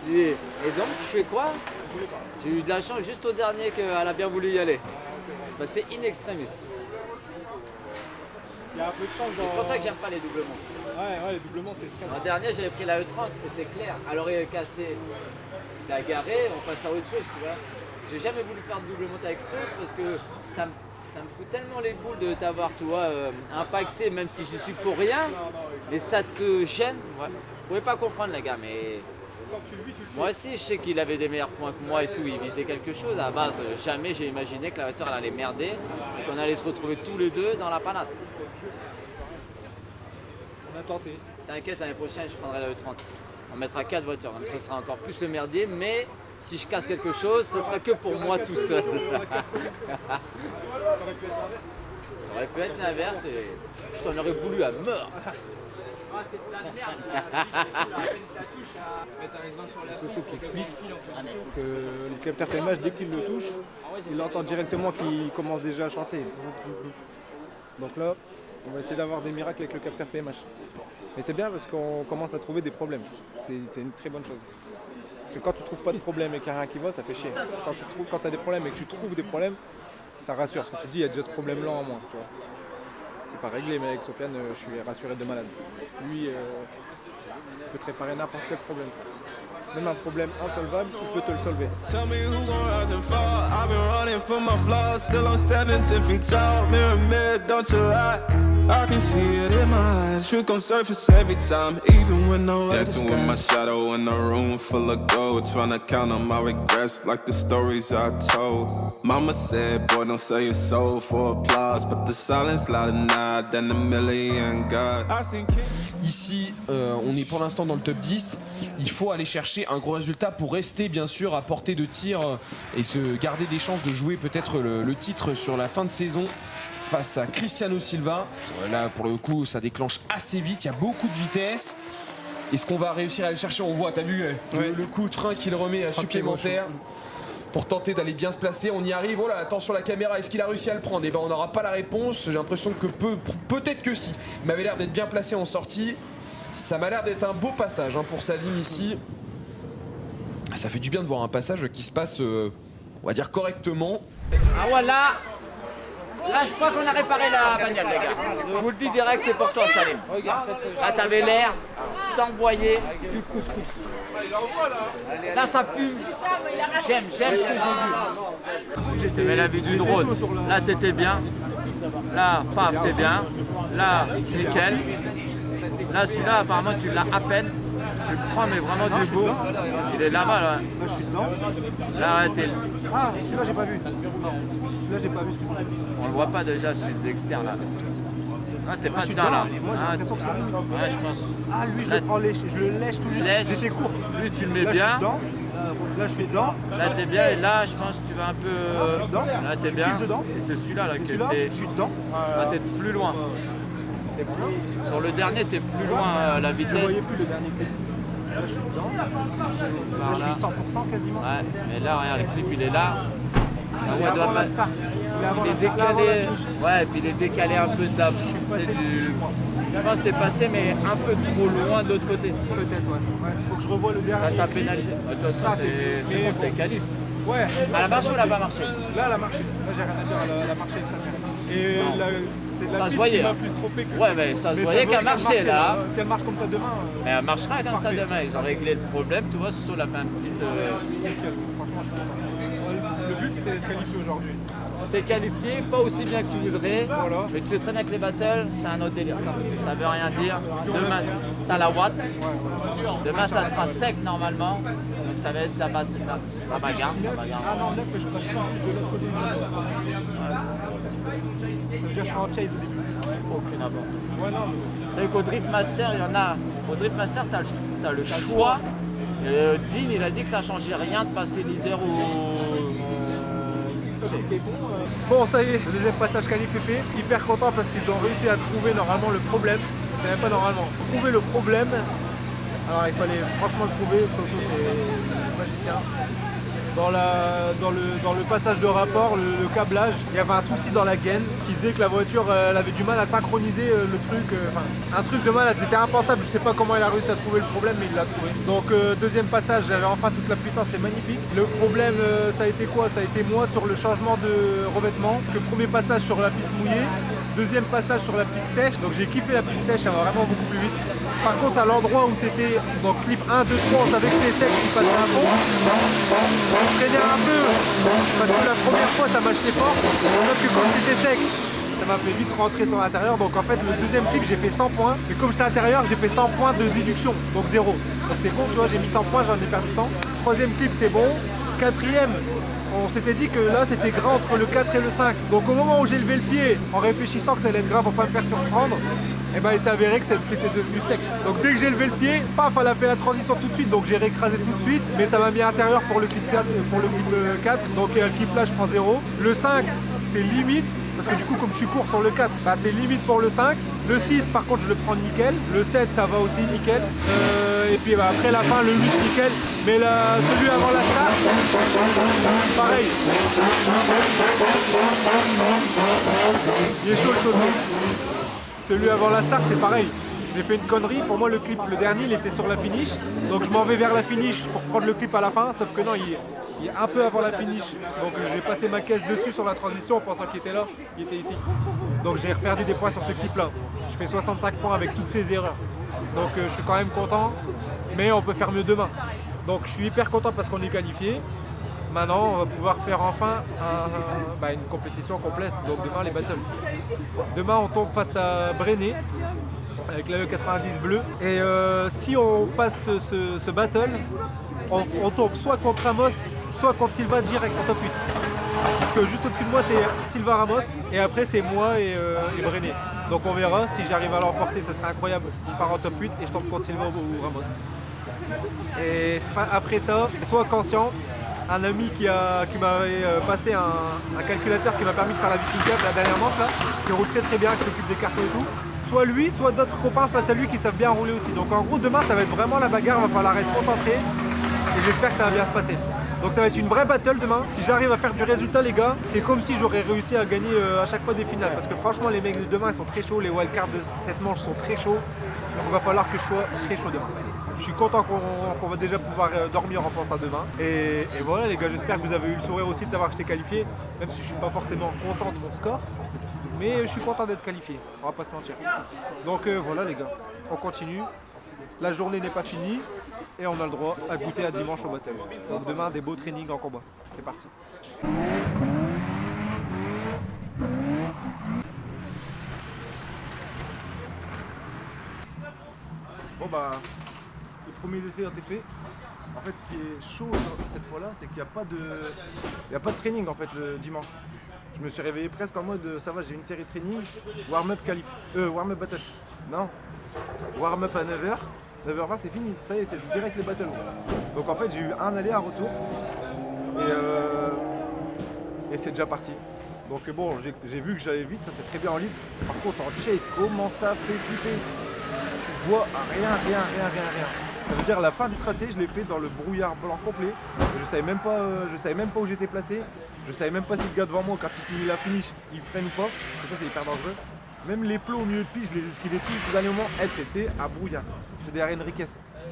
et donc tu fais quoi? J'ai eu de la chance juste au dernier qu'elle a bien voulu y aller. Bah, c'est in extremis. Il y a un peu de chance dans... C'est pour ça que j'aime pas les doubles montes. Ouais, les doubles montes c'est très bien. L'an dernier j'avais pris la E30, c'était clair. Alors il est cassé, il a garé, on passe à autre chose tu vois. J'ai jamais voulu faire de double monte avec sauce parce que ça me fout tellement les boules de t'avoir, tu vois, impacté, même si j'y suis pour rien, mais ça te gêne. Ouais. Vous pouvez pas comprendre les gars, mais moi aussi je sais qu'il avait des meilleurs points que moi et tout, il visait quelque chose. À la base, jamais j'ai imaginé que la voiture elle allait merder et qu'on allait se retrouver tous les deux dans la panade. On a tenté. T'inquiète, l'année prochaine je prendrai la E30. On mettra 4 voitures, même ce sera encore plus le merdier, mais si je casse quelque chose, ce sera que pour moi tout seul. Ça aurait pu être l'inverse et je t'en aurais voulu à mort. C'est Soso qui explique que le capteur PMH, dès qu'il le touche, il entend directement qu'il commence déjà à chanter. Donc là, on va essayer d'avoir des miracles avec le capteur PMH. Mais c'est bien parce qu'on commence à trouver des problèmes. C'est une très bonne chose. Parce que quand tu trouves pas de problème et qu'il n'y a rien qui va, ça fait chier. Quand tu as des problèmes et que tu trouves des problèmes, ça rassure. Parce que tu te dis, il y a déjà ce problème-là en moins. Tu vois. C'est pas réglé, mais avec Sofiane, je suis rassuré de malade. Lui, il peut te réparer n'importe quel problème. même un problème insolvable, il peut te le solver. Tell me who gon' rise and fall. I've been running from my flaws, still I'm standing 10 feet tall. Mirror, mirror, don't you lie. I can see it in my eyes. Truth gon' surface every time, even when no light is dancing with my shadow in a room full of gold. Tryna count on my regrets like the stories I told. Mama said, boy, don't sell your soul for applause. But the silence louder now than a million God. I seen Ici, on est pour l'instant dans le top 10. Il faut aller chercher un gros résultat pour rester bien sûr à portée de tir et se garder des chances de jouer peut-être le titre sur la fin de saison face à Cristiano Silva. Là, pour le coup, ça déclenche assez vite. Il y a beaucoup de vitesse. Est-ce qu'on va réussir à aller chercher? On voit, t'as vu le coup de frein qu'il remet supplémentaire pour tenter d'aller bien se placer. On y arrive. Oh là, attention la caméra, est-ce qu'il a réussi à le prendre? Eh ben, on n'aura pas la réponse. J'ai l'impression que peut-être que si. Il m'avait l'air d'être bien placé en sortie. Ça m'a l'air d'être un beau passage pour Salim ici. Ça fait du bien de voir un passage qui se passe, on va dire, correctement. Ah voilà. Là, je crois qu'on a réparé la bagnole, les gars. Je vous le dis direct, c'est pour toi, Salim. Là, t'avais l'air d'envoyer du couscous. Là, ça fume. J'aime ce que j'ai vu. Mais la vie du drone. Là, t'étais bien. Là, paf, t'es bien. Là, nickel. Là, celui-là, apparemment, tu l'as à peine. Tu le prends, mais vraiment du beau. Il est là-bas, là. Là, je suis dedans. Là, arrêtez. Ah, celui-là, j'ai pas vu. Celui-là, j'ai pas vu. On le voit pas déjà, celui d'externe, là. Ah, t'es pas dedans, là. Moi, j'ai l'impression que c'est lui. Ouais, je pense. Ah, lui, je le prends lèche. Je le lèche toujours. J'étais court. Lui, tu le mets là, bien. Là, je suis dedans. Là, t'es bien. Et là, je pense que tu vas un peu. Là, je suis dedans. Là, t'es bien. Et c'est celui-là, là, que t'es. Je suis dedans. Là, t'es plus loin. Sur le dernier, t'es plus loin la vitesse. Je voyais plus le dernier clip. Là, je suis dedans. Là, je suis 100% quasiment. Ouais, mais là, regarde, le clip, il est là. Il est avant la start. Il est décalé. Ouais, et puis il est décalé un peu d'ab. Je pense que t'es passé, mais un peu trop loin de l'autre côté. Peut-être, ouais. Faut que je revoie le dernier. Ça t'a pénalisé. De toute façon, c'est bon, t'es qualif. Ouais. Elle a marché ou elle n'a pas marché? Là, elle a marché. Là, j'ai rien à dire. Elle a marché avec sa mère. Et c'est la piste qui m'a plus trompé que... Ouais, mais ça se voyait qu'elle marchait là. Si elle marche comme ça demain... Mais elle marchera comme ça demain. Ils ont réglé le problème. Tu vois, Soso l'a fait un petit... Nickel. Franchement, je suis content. Le but, c'était d'être qualifié aujourd'hui. T'es qualifié, pas aussi bien que tu voudrais. Voilà. Mais tu sais très bien que les battles, c'est un autre délire. Ça veut rien dire. Demain, t'as la watt. Demain, ça sera sec normalement. Donc ça va être la bagarre. Ah non, 9, je passe pas de l'autre côté. Ça veut dire que je serai en chase au début. Aucune avance. Ouais, non. Tu sais qu'au Drift Master, il y en a. Au Drift Master, t'as le choix. Dean, il a dit que ça changeait rien de passer leader au. Bon, ça y est, le deuxième passage qualif est fait. Hyper content parce qu'ils ont réussi à trouver normalement le problème. C'est même pas normalement. Trouver le problème. Alors il fallait franchement le trouver. Soso, c'est magicien. Dans le passage de rapport, le câblage, il y avait un souci dans la gaine qui faisait que la voiture elle avait du mal à synchroniser le truc, un truc de malade, c'était impensable, je sais pas comment il a réussi à trouver le problème mais il l'a trouvé. Donc deuxième passage, j'avais enfin toute la puissance, c'est magnifique. Le problème ça a été quoi? Ça a été moi sur le changement de revêtement. Le premier passage sur la piste mouillée, deuxième passage sur la piste sèche, donc j'ai kiffé la piste sèche, ça va vraiment beaucoup plus vite. Par contre à l'endroit où c'était, donc clip 1, 2, 3, on savait que c'était sec qui passait un fond. Je freinais un peu parce que la première fois ça m'a jeté fort, sauf que quand c'était sec ça m'a fait vite rentrer sur l'intérieur. Donc en fait le deuxième clip j'ai fait 100 points, mais comme j'étais à l'intérieur j'ai fait 100 points de déduction, donc 0. Donc c'est con, tu vois, j'ai mis 100 points, j'en ai perdu 100. Troisième clip c'est bon. Quatrième, on s'était dit que là c'était gras entre le 4 et le 5. Donc au moment où j'ai levé le pied en réfléchissant que ça allait être gras pour pas me faire surprendre, et ben il s'est avéré que c'était devenu sec. Donc dès que j'ai levé le pied, paf, elle a fait la transition tout de suite, donc j'ai réécrasé tout de suite, mais ça m'a mis à l'intérieur pour le clip 4, donc le clip là je prends 0. Le 5 c'est limite, parce que du coup comme je suis court sur le 4, bah, c'est limite pour le 5. Le 6 par contre je le prends nickel, le 7 ça va aussi nickel, et puis bah, après la fin le 8 nickel, mais celui avant la start, pareil. Il est chaud le Soso. Celui avant la start c'est pareil, j'ai fait une connerie, pour moi le clip, le dernier il était sur la finish, donc je m'en vais vers la finish pour prendre le clip à la fin, sauf que non il est un peu avant la finish, donc j'ai passé ma caisse dessus sur la transition en pensant qu'il était là, il était ici. Donc j'ai perdu des points sur ce clip là, je fais 65 points avec toutes ces erreurs, donc je suis quand même content, mais on peut faire mieux demain. Donc je suis hyper content parce qu'on est qualifié. Maintenant, on va pouvoir faire enfin une compétition complète. Donc demain, les battles. Demain, on tombe face à Brenné avec la E90 bleue. Et si on passe ce battle, on tombe soit contre Ramos, soit contre Silva direct en top 8. Parce que juste au-dessus de moi, c'est Silva Ramos. Et après, c'est moi et Brenné. Donc on verra. Si j'arrive à l'emporter, ça serait incroyable. Je pars en top 8 et je tombe contre Silva ou Ramos. Et après ça, soit conscient. Un ami qui m'avait passé un calculateur qui m'a permis de faire la Viking Cup la dernière manche là, qui roule très bien, qui s'occupe des cartons et tout. Soit lui, soit d'autres copains face à lui qui savent bien rouler aussi. Donc en gros demain ça va être vraiment la bagarre, il va falloir être concentré et j'espère que ça va bien se passer. Donc ça va être une vraie battle demain. Si j'arrive à faire du résultat les gars, c'est comme si j'aurais réussi à gagner à chaque fois des finales. Parce que franchement les mecs de demain ils sont très chauds, les wildcards de cette manche sont très chauds. Donc il va falloir que je sois très chaud demain. Je suis content qu'on va déjà pouvoir dormir en pensant à demain. Et voilà les gars, j'espère que vous avez eu le sourire aussi de savoir que j'étais qualifié. Même si je suis pas forcément content de mon score. Mais je suis content d'être qualifié, on va pas se mentir. Donc voilà les gars, on continue. La journée n'est pas finie. Et on a le droit à goûter à dimanche au battle. Donc demain des beaux trainings en combat. C'est parti. Bon bah, les premiers essais ont été faits. En fait, ce qui est chaud cette fois-là, c'est qu'il n'y a pas de training en fait le dimanche. Je me suis réveillé presque en mode ça va, j'ai une série de training, warm-up warm-up battle. Non, warm-up à 9h, 9h20 c'est fini, ça y est, c'est direct les battles. Donc en fait j'ai eu un aller, un retour et c'est déjà parti. Donc bon, j'ai vu que j'allais vite, ça c'est très bien en ligne. Par contre en chase, comment ça fait flipper? Tu vois rien. Ça veut dire la fin du tracé, je l'ai fait dans le brouillard blanc complet. Je savais même pas où j'étais placé. Je savais même pas si le gars devant moi, quand il finit la finish, il freine ou pas. Parce que ça c'est hyper dangereux. Même les plots au milieu de piste, je les esquivais tous au dernier moment. C'était à brouillard. J'étais derrière Enriquez.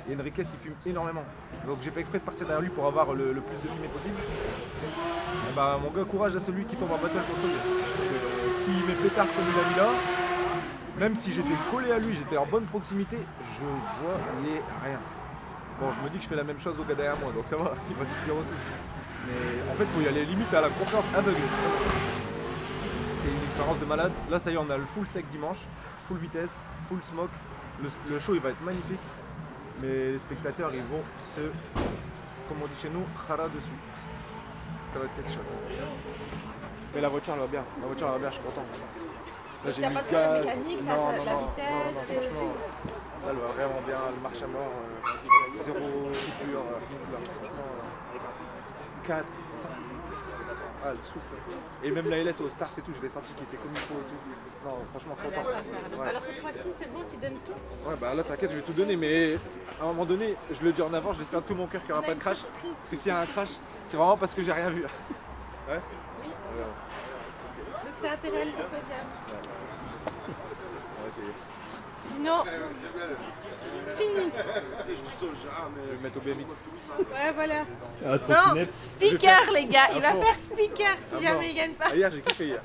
Et Enriquez il fume énormément. Donc j'ai fait exprès de partir derrière lui pour avoir le plus de fumée possible. Et bah mon gars, courage à celui qui tombe en battle contre lui. S'il met pétard comme il a mis là, même si j'étais collé à lui, j'étais en bonne proximité, je voyais rien. Bon, je me dis que je fais la même chose au gars derrière moi, donc ça va, il va subir aussi. Mais en fait, il faut y aller limite à la confiance aveugle. C'est une expérience de malade. Là, ça y est, on a le full sec dimanche, full vitesse, full smoke. Le show, il va être magnifique. Mais les spectateurs, ils vont se, comme on dit chez nous, khara dessus. Ça va être quelque chose. Mais la voiture, elle va bien. Je suis content. Là, j'ai mis le gaz. Non, franchement, là, elle va vraiment bien, elle marche à mort, zéro coupure, franchement, 4, 5, elle souffle. Et même la LS au start et tout, je l'ai senti qu'il était comme il faut et tout. Non, franchement, content. Ouais. Alors cette fois-ci, c'est bon, tu donnes tout? Ouais, bah là, t'inquiète, je vais tout donner, mais à un moment donné, je le dis en avant, j'espère de tout mon cœur qu'il n'y aura pas de crash. Parce que s'il y a un crash, c'est vraiment parce que j'ai rien vu. Ouais? Oui. Donc t'as intérêt à aller sur le podium. On va essayer. Sinon, fini. Je vais me mettre au BMX. Ouais, voilà. Ah, trottinette. Speaker, les gars. Il va faire speaker si jamais il gagne pas. Hier, j'ai kiffé hier.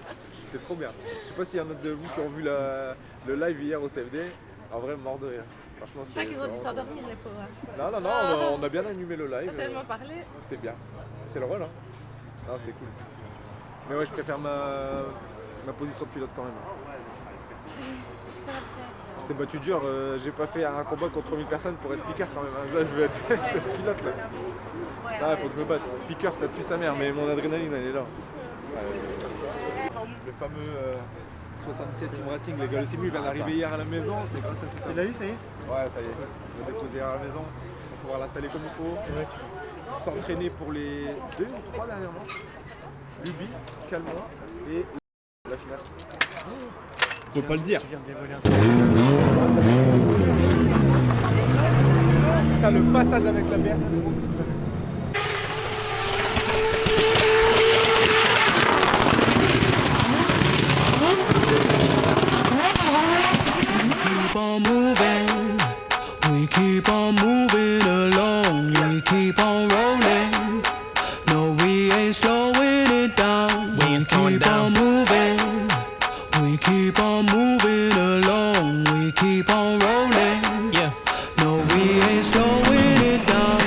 C'était trop bien. Je sais pas s'il y en a de vous qui ont vu le live hier au CFD. En vrai, mort de rire. Franchement, C'est vrai qu'ils ont dû s'endormir, les pauvres. Non, on a bien animé le live. On a tellement parlé. C'était bien. C'est le rôle, hein. Non, c'était cool. Mais ouais, je préfère ma position de pilote quand même. C'est battu dur, j'ai pas fait un combat contre 1000 personnes pour être speaker quand même. Là, je vais être pilote là. Ah, faut que je me batte. Speaker, ça tue sa mère, mais mon adrénaline, elle est là. Le fameux 67 Sim Racing, les gars, le Simu, il vient d'arriver hier à la maison. C'est grâce à tout ça. Tu l'as eu, ça y est? Ouais, ça y est. Je vais déposer à la maison pour pouvoir l'installer comme il faut. S'entraîner pour les 2 ou 3 dernières manches. Luby, Calmois et la finale. Faut pas le dire. T'as le passage avec la bière. Keep on moving, we keep on moving along, we keep on rolling. No, we ain't slowing it down. We keep on moving, we keep on moving along, we keep on rolling. Yeah. No, we ain't slowing it down.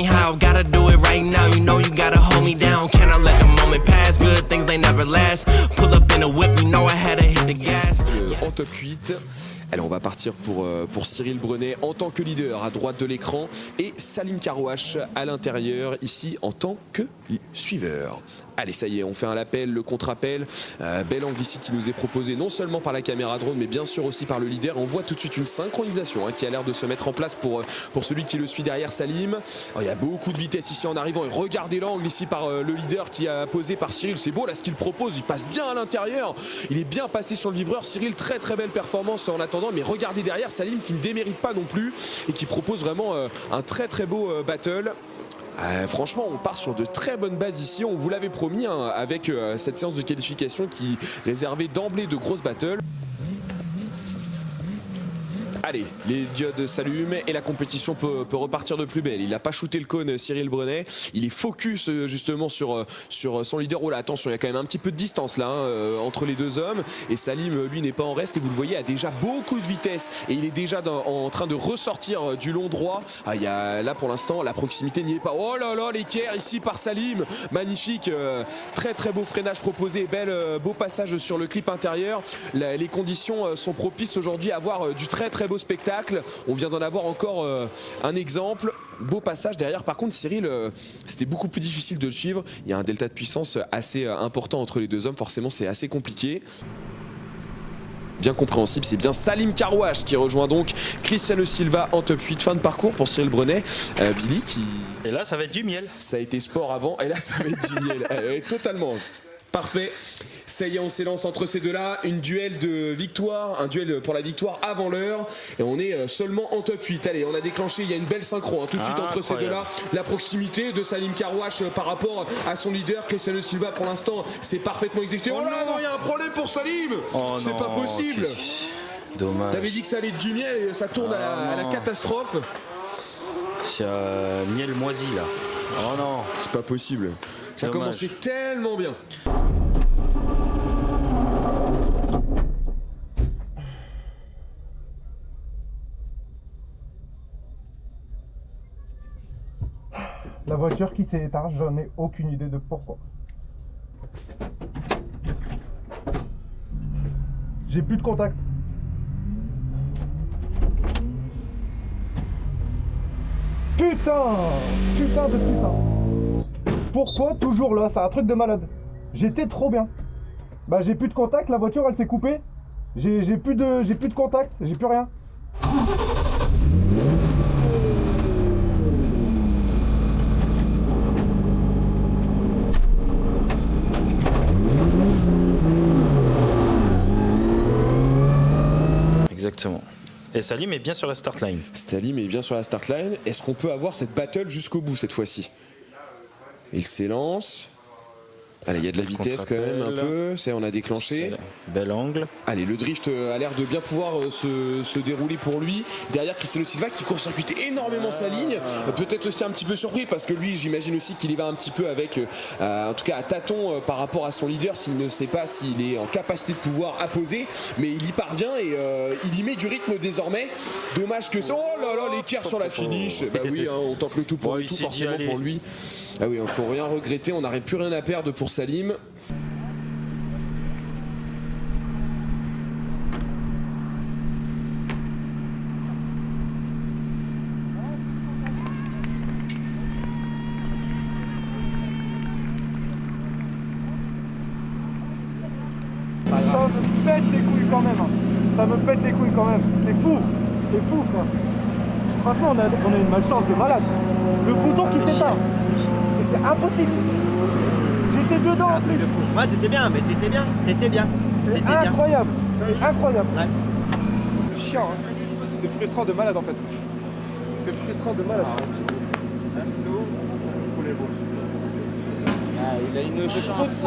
how. Gotta do it right now, you know you gotta hold me down. Can I let the moment pass? Good things, they never last. Pull up in a whip, you know I had to hit the gas. En top 8. Allez, on va partir pour Cyril Brenet en tant que leader à droite de l'écran et Salim Karouache à l'intérieur ici en tant que suiveur. Allez, ça y est, on fait un appel, le contre-appel. Bel angle ici qui nous est proposé non seulement par la caméra drone, mais bien sûr aussi par le leader. On voit tout de suite une synchronisation qui a l'air de se mettre en place pour celui qui le suit derrière, Salim. Alors, il y a beaucoup de vitesse ici en arrivant. Et regardez l'angle ici par le leader qui a posé par Cyril. C'est beau là ce qu'il propose. Il passe bien à l'intérieur. Il est bien passé sur le vibreur. Cyril, très très belle performance en attendant. Mais regardez derrière Salim qui ne démérite pas non plus et qui propose vraiment un très très beau battle. Franchement, on part sur de très bonnes bases ici. On vous l'avait promis avec cette séance de qualification qui réservait d'emblée de grosses battles. Allez, les diodes s'allument et la compétition peut repartir de plus belle. Il n'a pas shooté le cône, Cyril Brenet. Il est focus justement sur son leader. Oh là, attention, il y a quand même un petit peu de distance là entre les deux hommes. Et Salim, lui, n'est pas en reste. Et vous le voyez, a déjà beaucoup de vitesse. Et il est déjà en train de ressortir du long droit. Là, pour l'instant, la proximité n'y est pas. Oh là là, l'équerre ici par Salim. Magnifique. Très très beau freinage proposé. Beau passage sur le clip intérieur. Les conditions sont propices aujourd'hui à avoir du très très beau spectacle. On vient d'en avoir encore un exemple. Beau passage derrière. Par contre, Cyril, c'était beaucoup plus difficile de le suivre. Il y a un delta de puissance assez important entre les deux hommes. Forcément, c'est assez compliqué. Bien compréhensible, c'est bien Salim Karouache qui rejoint donc Cristiano Silva en top 8. Fin de parcours pour Cyril Brenet. Billy qui... Et là, ça va être du miel. Ça a été sport avant, et là, ça va être du miel. Totalement. Parfait. Ça y est, on s'élance entre ces deux-là. Un duel pour la victoire avant l'heure. Et on est seulement en top 8. Allez, on a déclenché, il y a une belle synchro tout de suite entre ces deux-là. La proximité de Salim Karouache par rapport à son leader, Cristiano Silva, pour l'instant, c'est parfaitement exécuté. Oh là, non, il y a un problème pour Salim. C'est pas possible. Dommage. T'avais dit que ça allait être du miel et ça tourne à la catastrophe. C'est miel moisi là. Oh non. C'est pas possible. Ça commençait tellement bien. La voiture qui s'est éteinte, j'en ai aucune idée de pourquoi. J'ai plus de contact. Putain de putain. Pourquoi toujours là? C'est un truc de malade. J'étais trop bien. Bah j'ai plus de contact, la voiture elle s'est coupée. J'ai plus de contact, j'ai plus rien. Exactement. Et Salim est bien sur la start line. Salim est bien sur la start line. Est-ce qu'on peut avoir cette battle jusqu'au bout cette fois-ci? Il s'élance. Allez, il y a de la vitesse quand même un peu. On a déclenché. Bel angle. Allez, le drift a l'air de bien pouvoir se dérouler pour lui. Derrière, Cristiano Silva qui court-circuite énormément sa ligne. Peut-être aussi un petit peu surpris parce que lui, j'imagine aussi qu'il y va un petit peu avec, en tout cas à tâtons par rapport à son leader, s'il ne sait pas s'il est en capacité de pouvoir apposer. Mais il y parvient et il y met du rythme désormais. Dommage que ça. Oh là là, l'équerre sur la finish. Bah oui, on tente le tout pour le tout, forcément pour lui. Ah oui, il ne faut rien regretter, on n'aurait plus rien à perdre pour Salim. Ça me pète les couilles quand même. Ça me pète les couilles quand même. C'est fou, frère. Franchement, on a une malchance de malade. Le bouton qui s'éteint. C'est impossible. J'étais dedans en plus. Ouais, t'étais bien, mais t'étais bien. C'est incroyable. C'est incroyable. Ouais. C'est chiant, hein. C'est frustrant de malade en fait. C'est frustrant de malade. Il a une chance.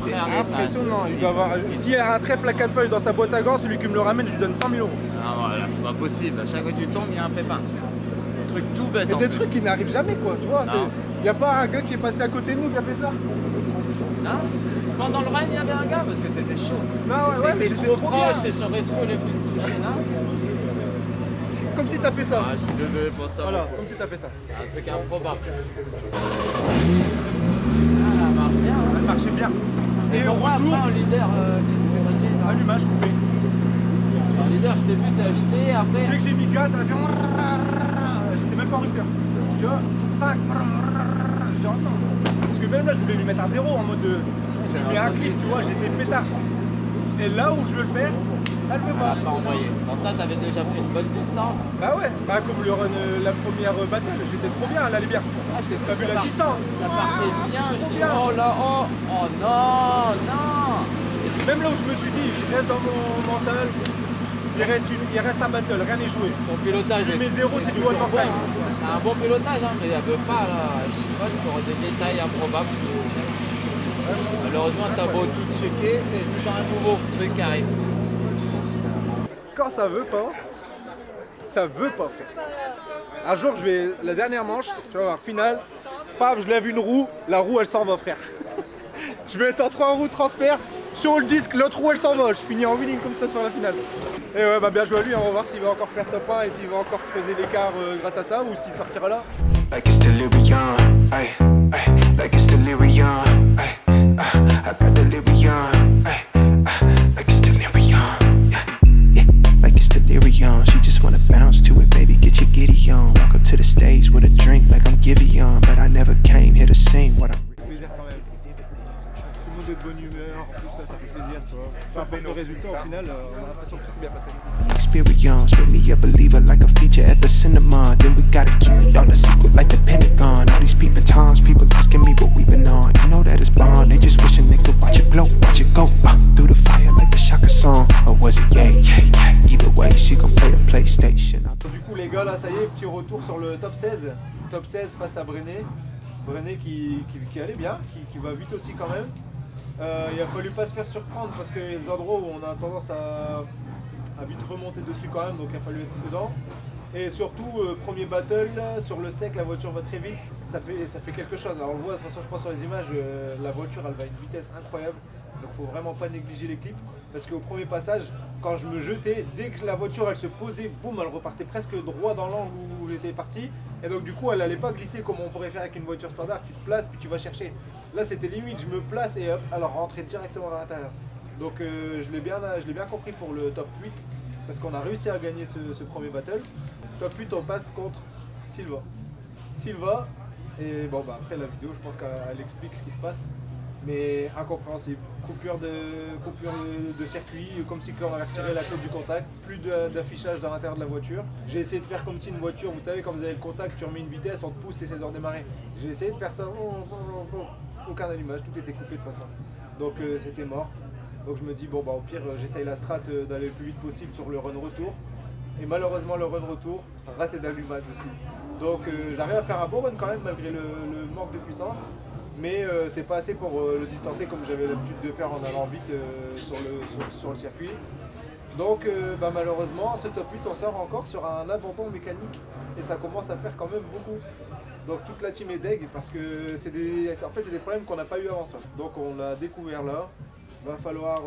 C'est impressionnant. Il doit avoir. S'il y a un trèfle à 4 feuilles dans sa boîte à gants, celui qui me le ramène, je lui donne 100 000 €. Ah voilà, c'est pas possible. À chaque fois que tu tombes, il y a un pépin. Un truc tout bête. Et des trucs qui n'arrivent jamais quoi, tu vois. Il n'y a pas un gars qui est passé à côté de nous qui a fait ça. Non. Pendant le run, il y avait un gars parce que t'étais chaud. Non, ouais, mais j'étais trop trop proche, bien. c'est sur rétro les plus. comme si t'as fait ça. Ah, je suis désolé pour ça. Voilà, comme si t'as fait ça. Un truc improbable. Ah, elle marche bien. Hein. Elle marchait bien. Et au pourquoi retour, après, en leader, qu'est-ce qui s'est passé? allumage coupé. En leader, je t'ai vu t'acheter, après. Dès que j'ai mis gaz, elle a fait. J'étais même pas en rupteur. Je dis, oh, 5. Je dis, oh non. Parce que même là, je voulais lui mettre un 0 en mode de. J'ai mis un clip, tu vois, j'étais pétard. Et là où je veux le faire, elle veut pas. Elle pas envoyé. Donc là, t'avais déjà pris une bonne distance. Bah ouais, bah comme le run, la première battle, j'étais trop bien, elle allait bien. Ah, T'as vu la distance? Ça partait bien, je dis, bien. oh là, oh non, non. Même là où je me suis dit, je reste dans mon mental, il reste un battle, rien n'est joué. Ton pilotage mes 0, c'est du one more time. C'est un bon pilotage, hein, mais elle veut pas là, je sais pas, pour des détails improbables. Malheureusement, t'as beau tout checker, c'est toujours un nouveau truc qui arrive. Quand ça veut pas, frère. Un jour, la dernière manche, tu vas voir, finale, paf, je lève une roue, la roue elle s'en va, frère. Je vais être en 3 roues transfert, sur le disque, l'autre roue elle s'en va, je finis en winning comme ça sur la finale. Et ouais, bah bien joué à lui, on va voir s'il va encore faire top 1 et s'il va encore creuser l'écart grâce à ça ou s'il sortira là. Like it's delirium, ay, ay, like it's delirium, ay, I got delirium, ay, like it's delirium, yeah, yeah, like it's delirium. She just wanna bounce to it, baby, get your giddy on. Walk up to the stage with a drink like I'm Giveon, but I never came here to sing what I'm. Plaisir quand même. Tout le monde est de bonne humeur, tout ça, ça fait plaisir, tu vois. Peu importe le résultat, au final, on a l'impression que tout s'est bien passé. Experience made me a believer like a feature at the cinema. Then we gotta keep it all a secret like the Pentagon. All these peeping times, people asking me what we've been on. I know that it's bond, they just wishing they could watch it glow, watch it go through the fire like the Shaka song. Or was it yeah, yeah, yeah? Either way, she gon' play the PlayStation. Du coup les gars là, ça y est, petit retour sur le top 16. Top 16 face à Brené. Brené qui allait bien, qui va vite aussi quand même. Il a fallu pas se faire surprendre parce qu'il y a des endroits où on a tendance à vite remonter dessus quand même, donc il a fallu être prudent. Et surtout, premier battle, sur le sec, la voiture va très vite, ça fait quelque chose. Alors on le voit, de toute façon je pense sur les images, la voiture elle va à une vitesse incroyable, donc faut vraiment pas négliger les clips. Parce qu'au premier passage, quand je me jetais, dès que la voiture elle se posait, boum, elle repartait presque droit dans l'angle où j'étais parti. Et donc du coup elle allait pas glisser comme on pourrait faire avec une voiture standard, tu te places puis tu vas chercher. Là c'était limite, je me place et hop, alors rentrer directement à l'intérieur. Donc je l'ai bien compris pour le top 8. Parce qu'on a réussi à gagner ce premier battle. Top 8, on passe contre Silva. Silva, et bon bah après la vidéo, je pense qu'elle explique ce qui se passe. Mais incompréhensible. Coupure de circuit, comme si on avait retiré la clé du contact, plus d'affichage dans l'intérieur de la voiture. J'ai essayé de faire comme si une voiture, vous savez, quand vous avez le contact, tu remets une vitesse, on te pousse, tu essaies de redémarrer. J'ai essayé de faire ça, aucun allumage, tout était coupé de toute façon. Donc c'était mort. Donc je me dis bon bah au pire j'essaye la strat d'aller le plus vite possible sur le run retour. Et malheureusement le run retour, raté d'allumage aussi. Donc j'arrive à faire un bon run quand même malgré le manque de puissance. Mais c'est pas assez pour le distancer comme j'avais l'habitude de faire en allant vite sur le circuit. Donc bah, malheureusement ce top 8 on sort encore sur un abandon mécanique. Et ça commence à faire quand même beaucoup. Donc toute la team est deg parce que c'est des problèmes qu'on n'a pas eu avant ça. Donc on l'a découvert là. Va falloir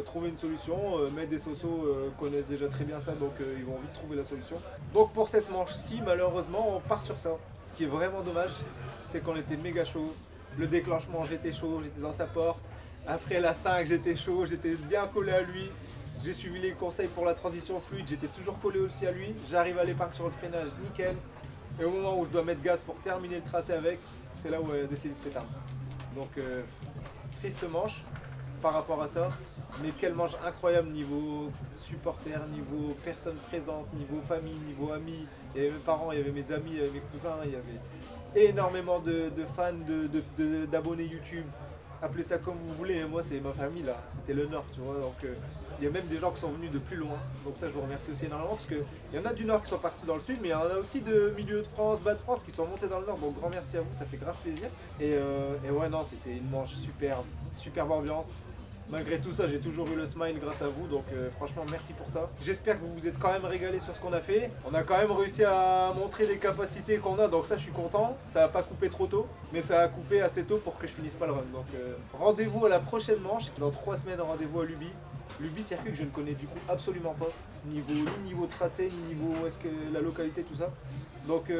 trouver une solution, mais des sosos connaissent déjà très bien ça, donc ils vont vite trouver la solution. Donc pour cette manche-ci, malheureusement, on part sur ça. Ce qui est vraiment dommage, c'est qu'on était méga chaud. Le déclenchement, j'étais chaud, j'étais dans sa porte. Après la 5, j'étais chaud, j'étais bien collé à lui. J'ai suivi les conseils pour la transition fluide, j'étais toujours collé aussi à lui. J'arrive à l'épargne sur le freinage, nickel. Et au moment où je dois mettre gaz pour terminer le tracé avec, c'est là où elle a décidé de s'éteindre. Donc triste manche par rapport à ça, mais quelle manche incroyable niveau supporters, niveau personnes présentes, niveau famille, niveau amis. Il y avait mes parents, il y avait mes amis, il y avait mes cousins, il y avait énormément de fans, d'abonnés YouTube. Appelez ça comme vous voulez, moi c'est ma famille là, c'était le Nord, tu vois. Donc il y a même des gens qui sont venus de plus loin, donc ça je vous remercie aussi énormément parce qu'il y en a du Nord qui sont partis dans le Sud, mais il y en a aussi de milieu de France, bas de France qui sont montés dans le Nord, donc grand merci à vous, ça fait grave plaisir. Et ouais non, c'était une manche superbe, superbe ambiance. Malgré tout ça, j'ai toujours eu le smile grâce à vous, donc franchement merci pour ça. J'espère que vous vous êtes quand même régalé sur ce qu'on a fait. On a quand même réussi à montrer les capacités qu'on a, donc ça je suis content. Ça n'a pas coupé trop tôt, mais ça a coupé assez tôt pour que je finisse pas le run. Donc rendez-vous à la prochaine manche, dans 3 semaines rendez-vous à Luby. Luby, circuit que je ne connais du coup absolument pas, ni niveau tracé, ni niveau est-ce que la localité, tout ça. Donc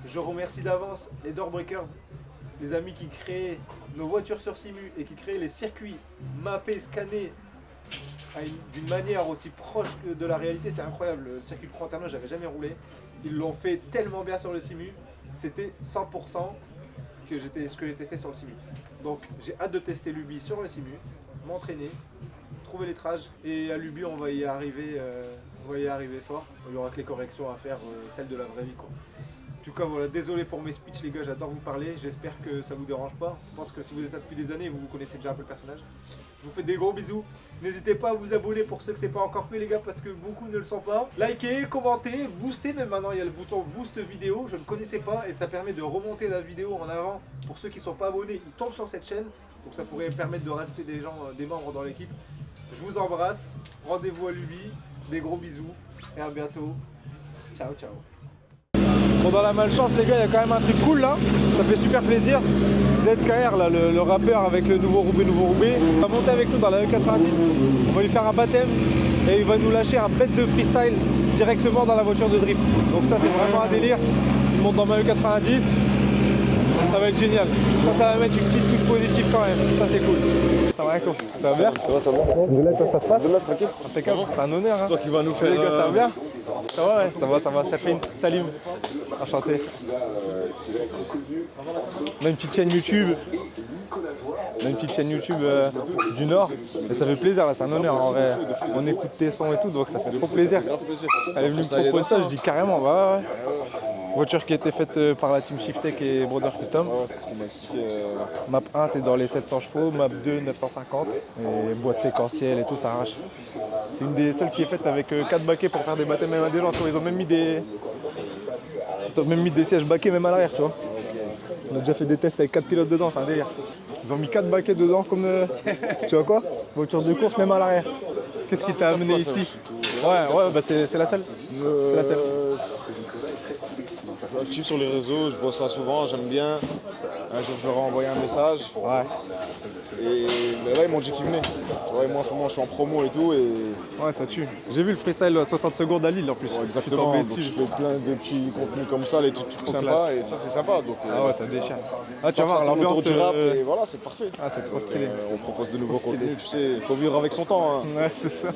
je remercie d'avance les Doorbreakers, les amis qui créent nos voitures sur Simu et qui créent les circuits mappés, scannés d'une manière aussi proche que de la réalité. C'est incroyable, le circuit de Pro Interno, j'avais jamais roulé. Ils l'ont fait tellement bien sur le Simu, c'était 100% ce que j'ai testé sur le Simu. Donc j'ai hâte de tester Luby sur le Simu, m'entraîner, trouver les trages, et à Luby on va y arriver fort. Il y aura que les corrections à faire, celles de la vraie vie quoi. En tout cas voilà, désolé pour mes speeches les gars, j'adore vous parler, j'espère que ça vous dérange pas. Je pense que si vous êtes là depuis des années, vous connaissez déjà un peu le personnage. Je vous fais des gros bisous, n'hésitez pas à vous abonner pour ceux que c'est pas encore fait les gars, parce que beaucoup ne le sont pas. Likez, commentez, boostez, même maintenant il y a le bouton boost vidéo, je ne connaissais pas et ça permet de remonter la vidéo en avant. Pour ceux qui ne sont pas abonnés, ils tombent sur cette chaîne, donc ça pourrait permettre de rajouter des gens, des membres dans l'équipe. Je vous embrasse, rendez-vous à Luby, des gros bisous et à bientôt. Ciao ciao. Bon, dans la malchance les gars, il y a quand même un truc cool là, ça fait super plaisir. ZKR là, le rappeur avec le nouveau Roubaix, il va monter avec nous dans la E90, on va lui faire un baptême et il va nous lâcher un bête de freestyle directement dans la voiture de drift. Donc ça c'est vraiment un délire, il monte dans ma E90, ça va être génial. Ça va mettre une petite touche positive quand même, ça c'est cool. Ça va quoi? Ça va bien? Ça va, ça va. Ça se passe? Tranquille. Impeccable, c'est un honneur. C'est toi qui vas nous faire. Les gars, ça va bien? Ça va, ouais, ça va, Chafine. Salut, enchanté. On a une petite chaîne YouTube. Du Nord. Et ça fait plaisir, c'est un honneur en vrai. On écoute tes sons et tout, donc ça fait trop plaisir. Elle est venue me proposer ça, je dis carrément, bah ouais. Voiture qui a été faite par la team Shiftech et Brother Custom. Ouais, c'est ce qu'il m'a expliqué. Map 1, t'es dans les 700 chevaux, map 2, 950. Et boîte séquentielle et tout, ça arrache. C'est une des seules qui est faite avec 4 baquets pour faire des baptêmes même à des gens. Ils ont même mis des sièges baquets même à l'arrière, tu vois. On a déjà fait des tests avec 4 pilotes dedans, c'est un délire. Ils ont mis 4 baquets dedans comme... tu vois quoi? Voiture de course même à l'arrière. Qu'est-ce qui t'a amené ici? Ouais, bah c'est la seule. C'est la seule. Je suis actif sur les réseaux, je vois ça souvent, j'aime bien. Un jour je leur ai envoyé un message. Ouais. Et là ils m'ont dit qu'ils venaient. Tu vois, et moi en ce moment je suis en promo et tout. Ouais, ça tue. J'ai vu le freestyle 60 secondes à Lille en plus. Ouais, exactement. Donc, je fais plein de petits contenus comme ça, les trucs sympas et ça c'est sympa. Donc, ah ouais, ça déchire. Ah tu vas voir l'ambiance du rap et voilà, c'est parfait. Ah c'est trop stylé. On propose de nouveaux contenus, tu sais, il faut vivre avec son temps. Hein. Ouais, c'est ça.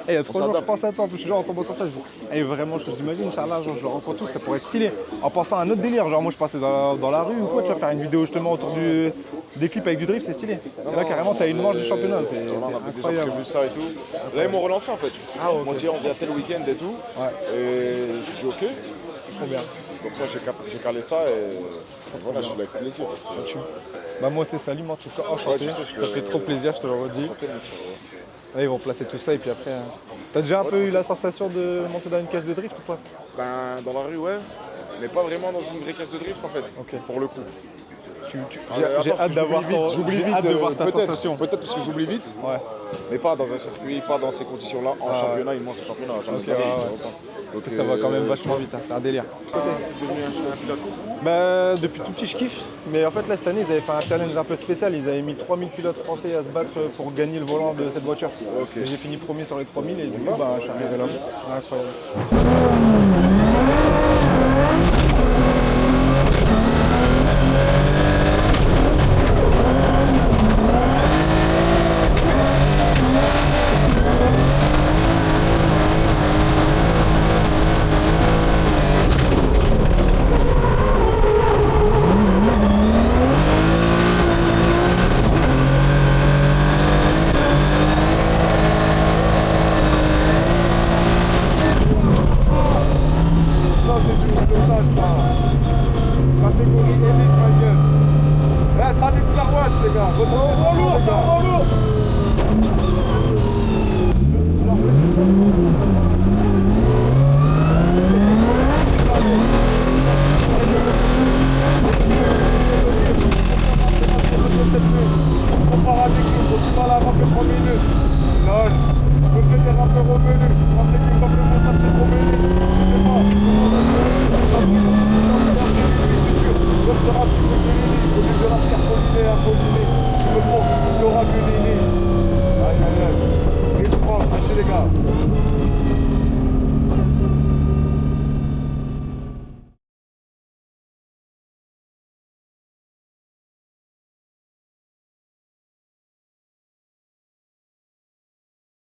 Il y a 3 jours je pense à toi, en plus je suis genre en tombant sur ça, je dis, vraiment je t'imagine, Inch'Allah, genre je le rencontre tout, ça pourrait être stylé. En pensant à un autre délire, genre moi je passais dans la rue ou quoi, tu vas faire une vidéo justement autour des clips avec du drift, c'est stylé. Et là carrément t'as une manche du championnat, c'est incroyable. J'ai vu ça et tout. Là ils m'ont relancé en fait. Ils m'ont dit on vient tel week-end et tout. Et je dis ok. Trop bien. Comme ça j'ai calé ça et voilà, je suis là avec plaisir. Bah moi c'est Salim en tout cas, enchanté. Ça fait trop plaisir, je te le redis. Là, ils vont placer tout ça et puis après... T'as déjà un peu eu la sensation de monter dans une caisse de drift ou pas? Ben dans la rue ouais, mais pas vraiment dans une vraie caisse de drift en fait, pour le coup. J'ai hâte d'avoir ta sensation. Peut-être parce que j'oublie vite, mais pas dans un circuit, pas dans ces conditions-là. En championnat, ils montent le championnat. Parce que ça va quand même vachement vite, hein. C'est un délire. T'es devenu un pilote? Bah, depuis tout petit, je kiffe. Mais en fait, là, cette année, ils avaient fait un challenge un peu spécial. Ils avaient mis 3000 pilotes français à se battre pour gagner le volant de cette voiture. J'ai fini premier sur les 3000 et du coup, bah, je suis arrivé là. Incroyable. Les gars, lourd.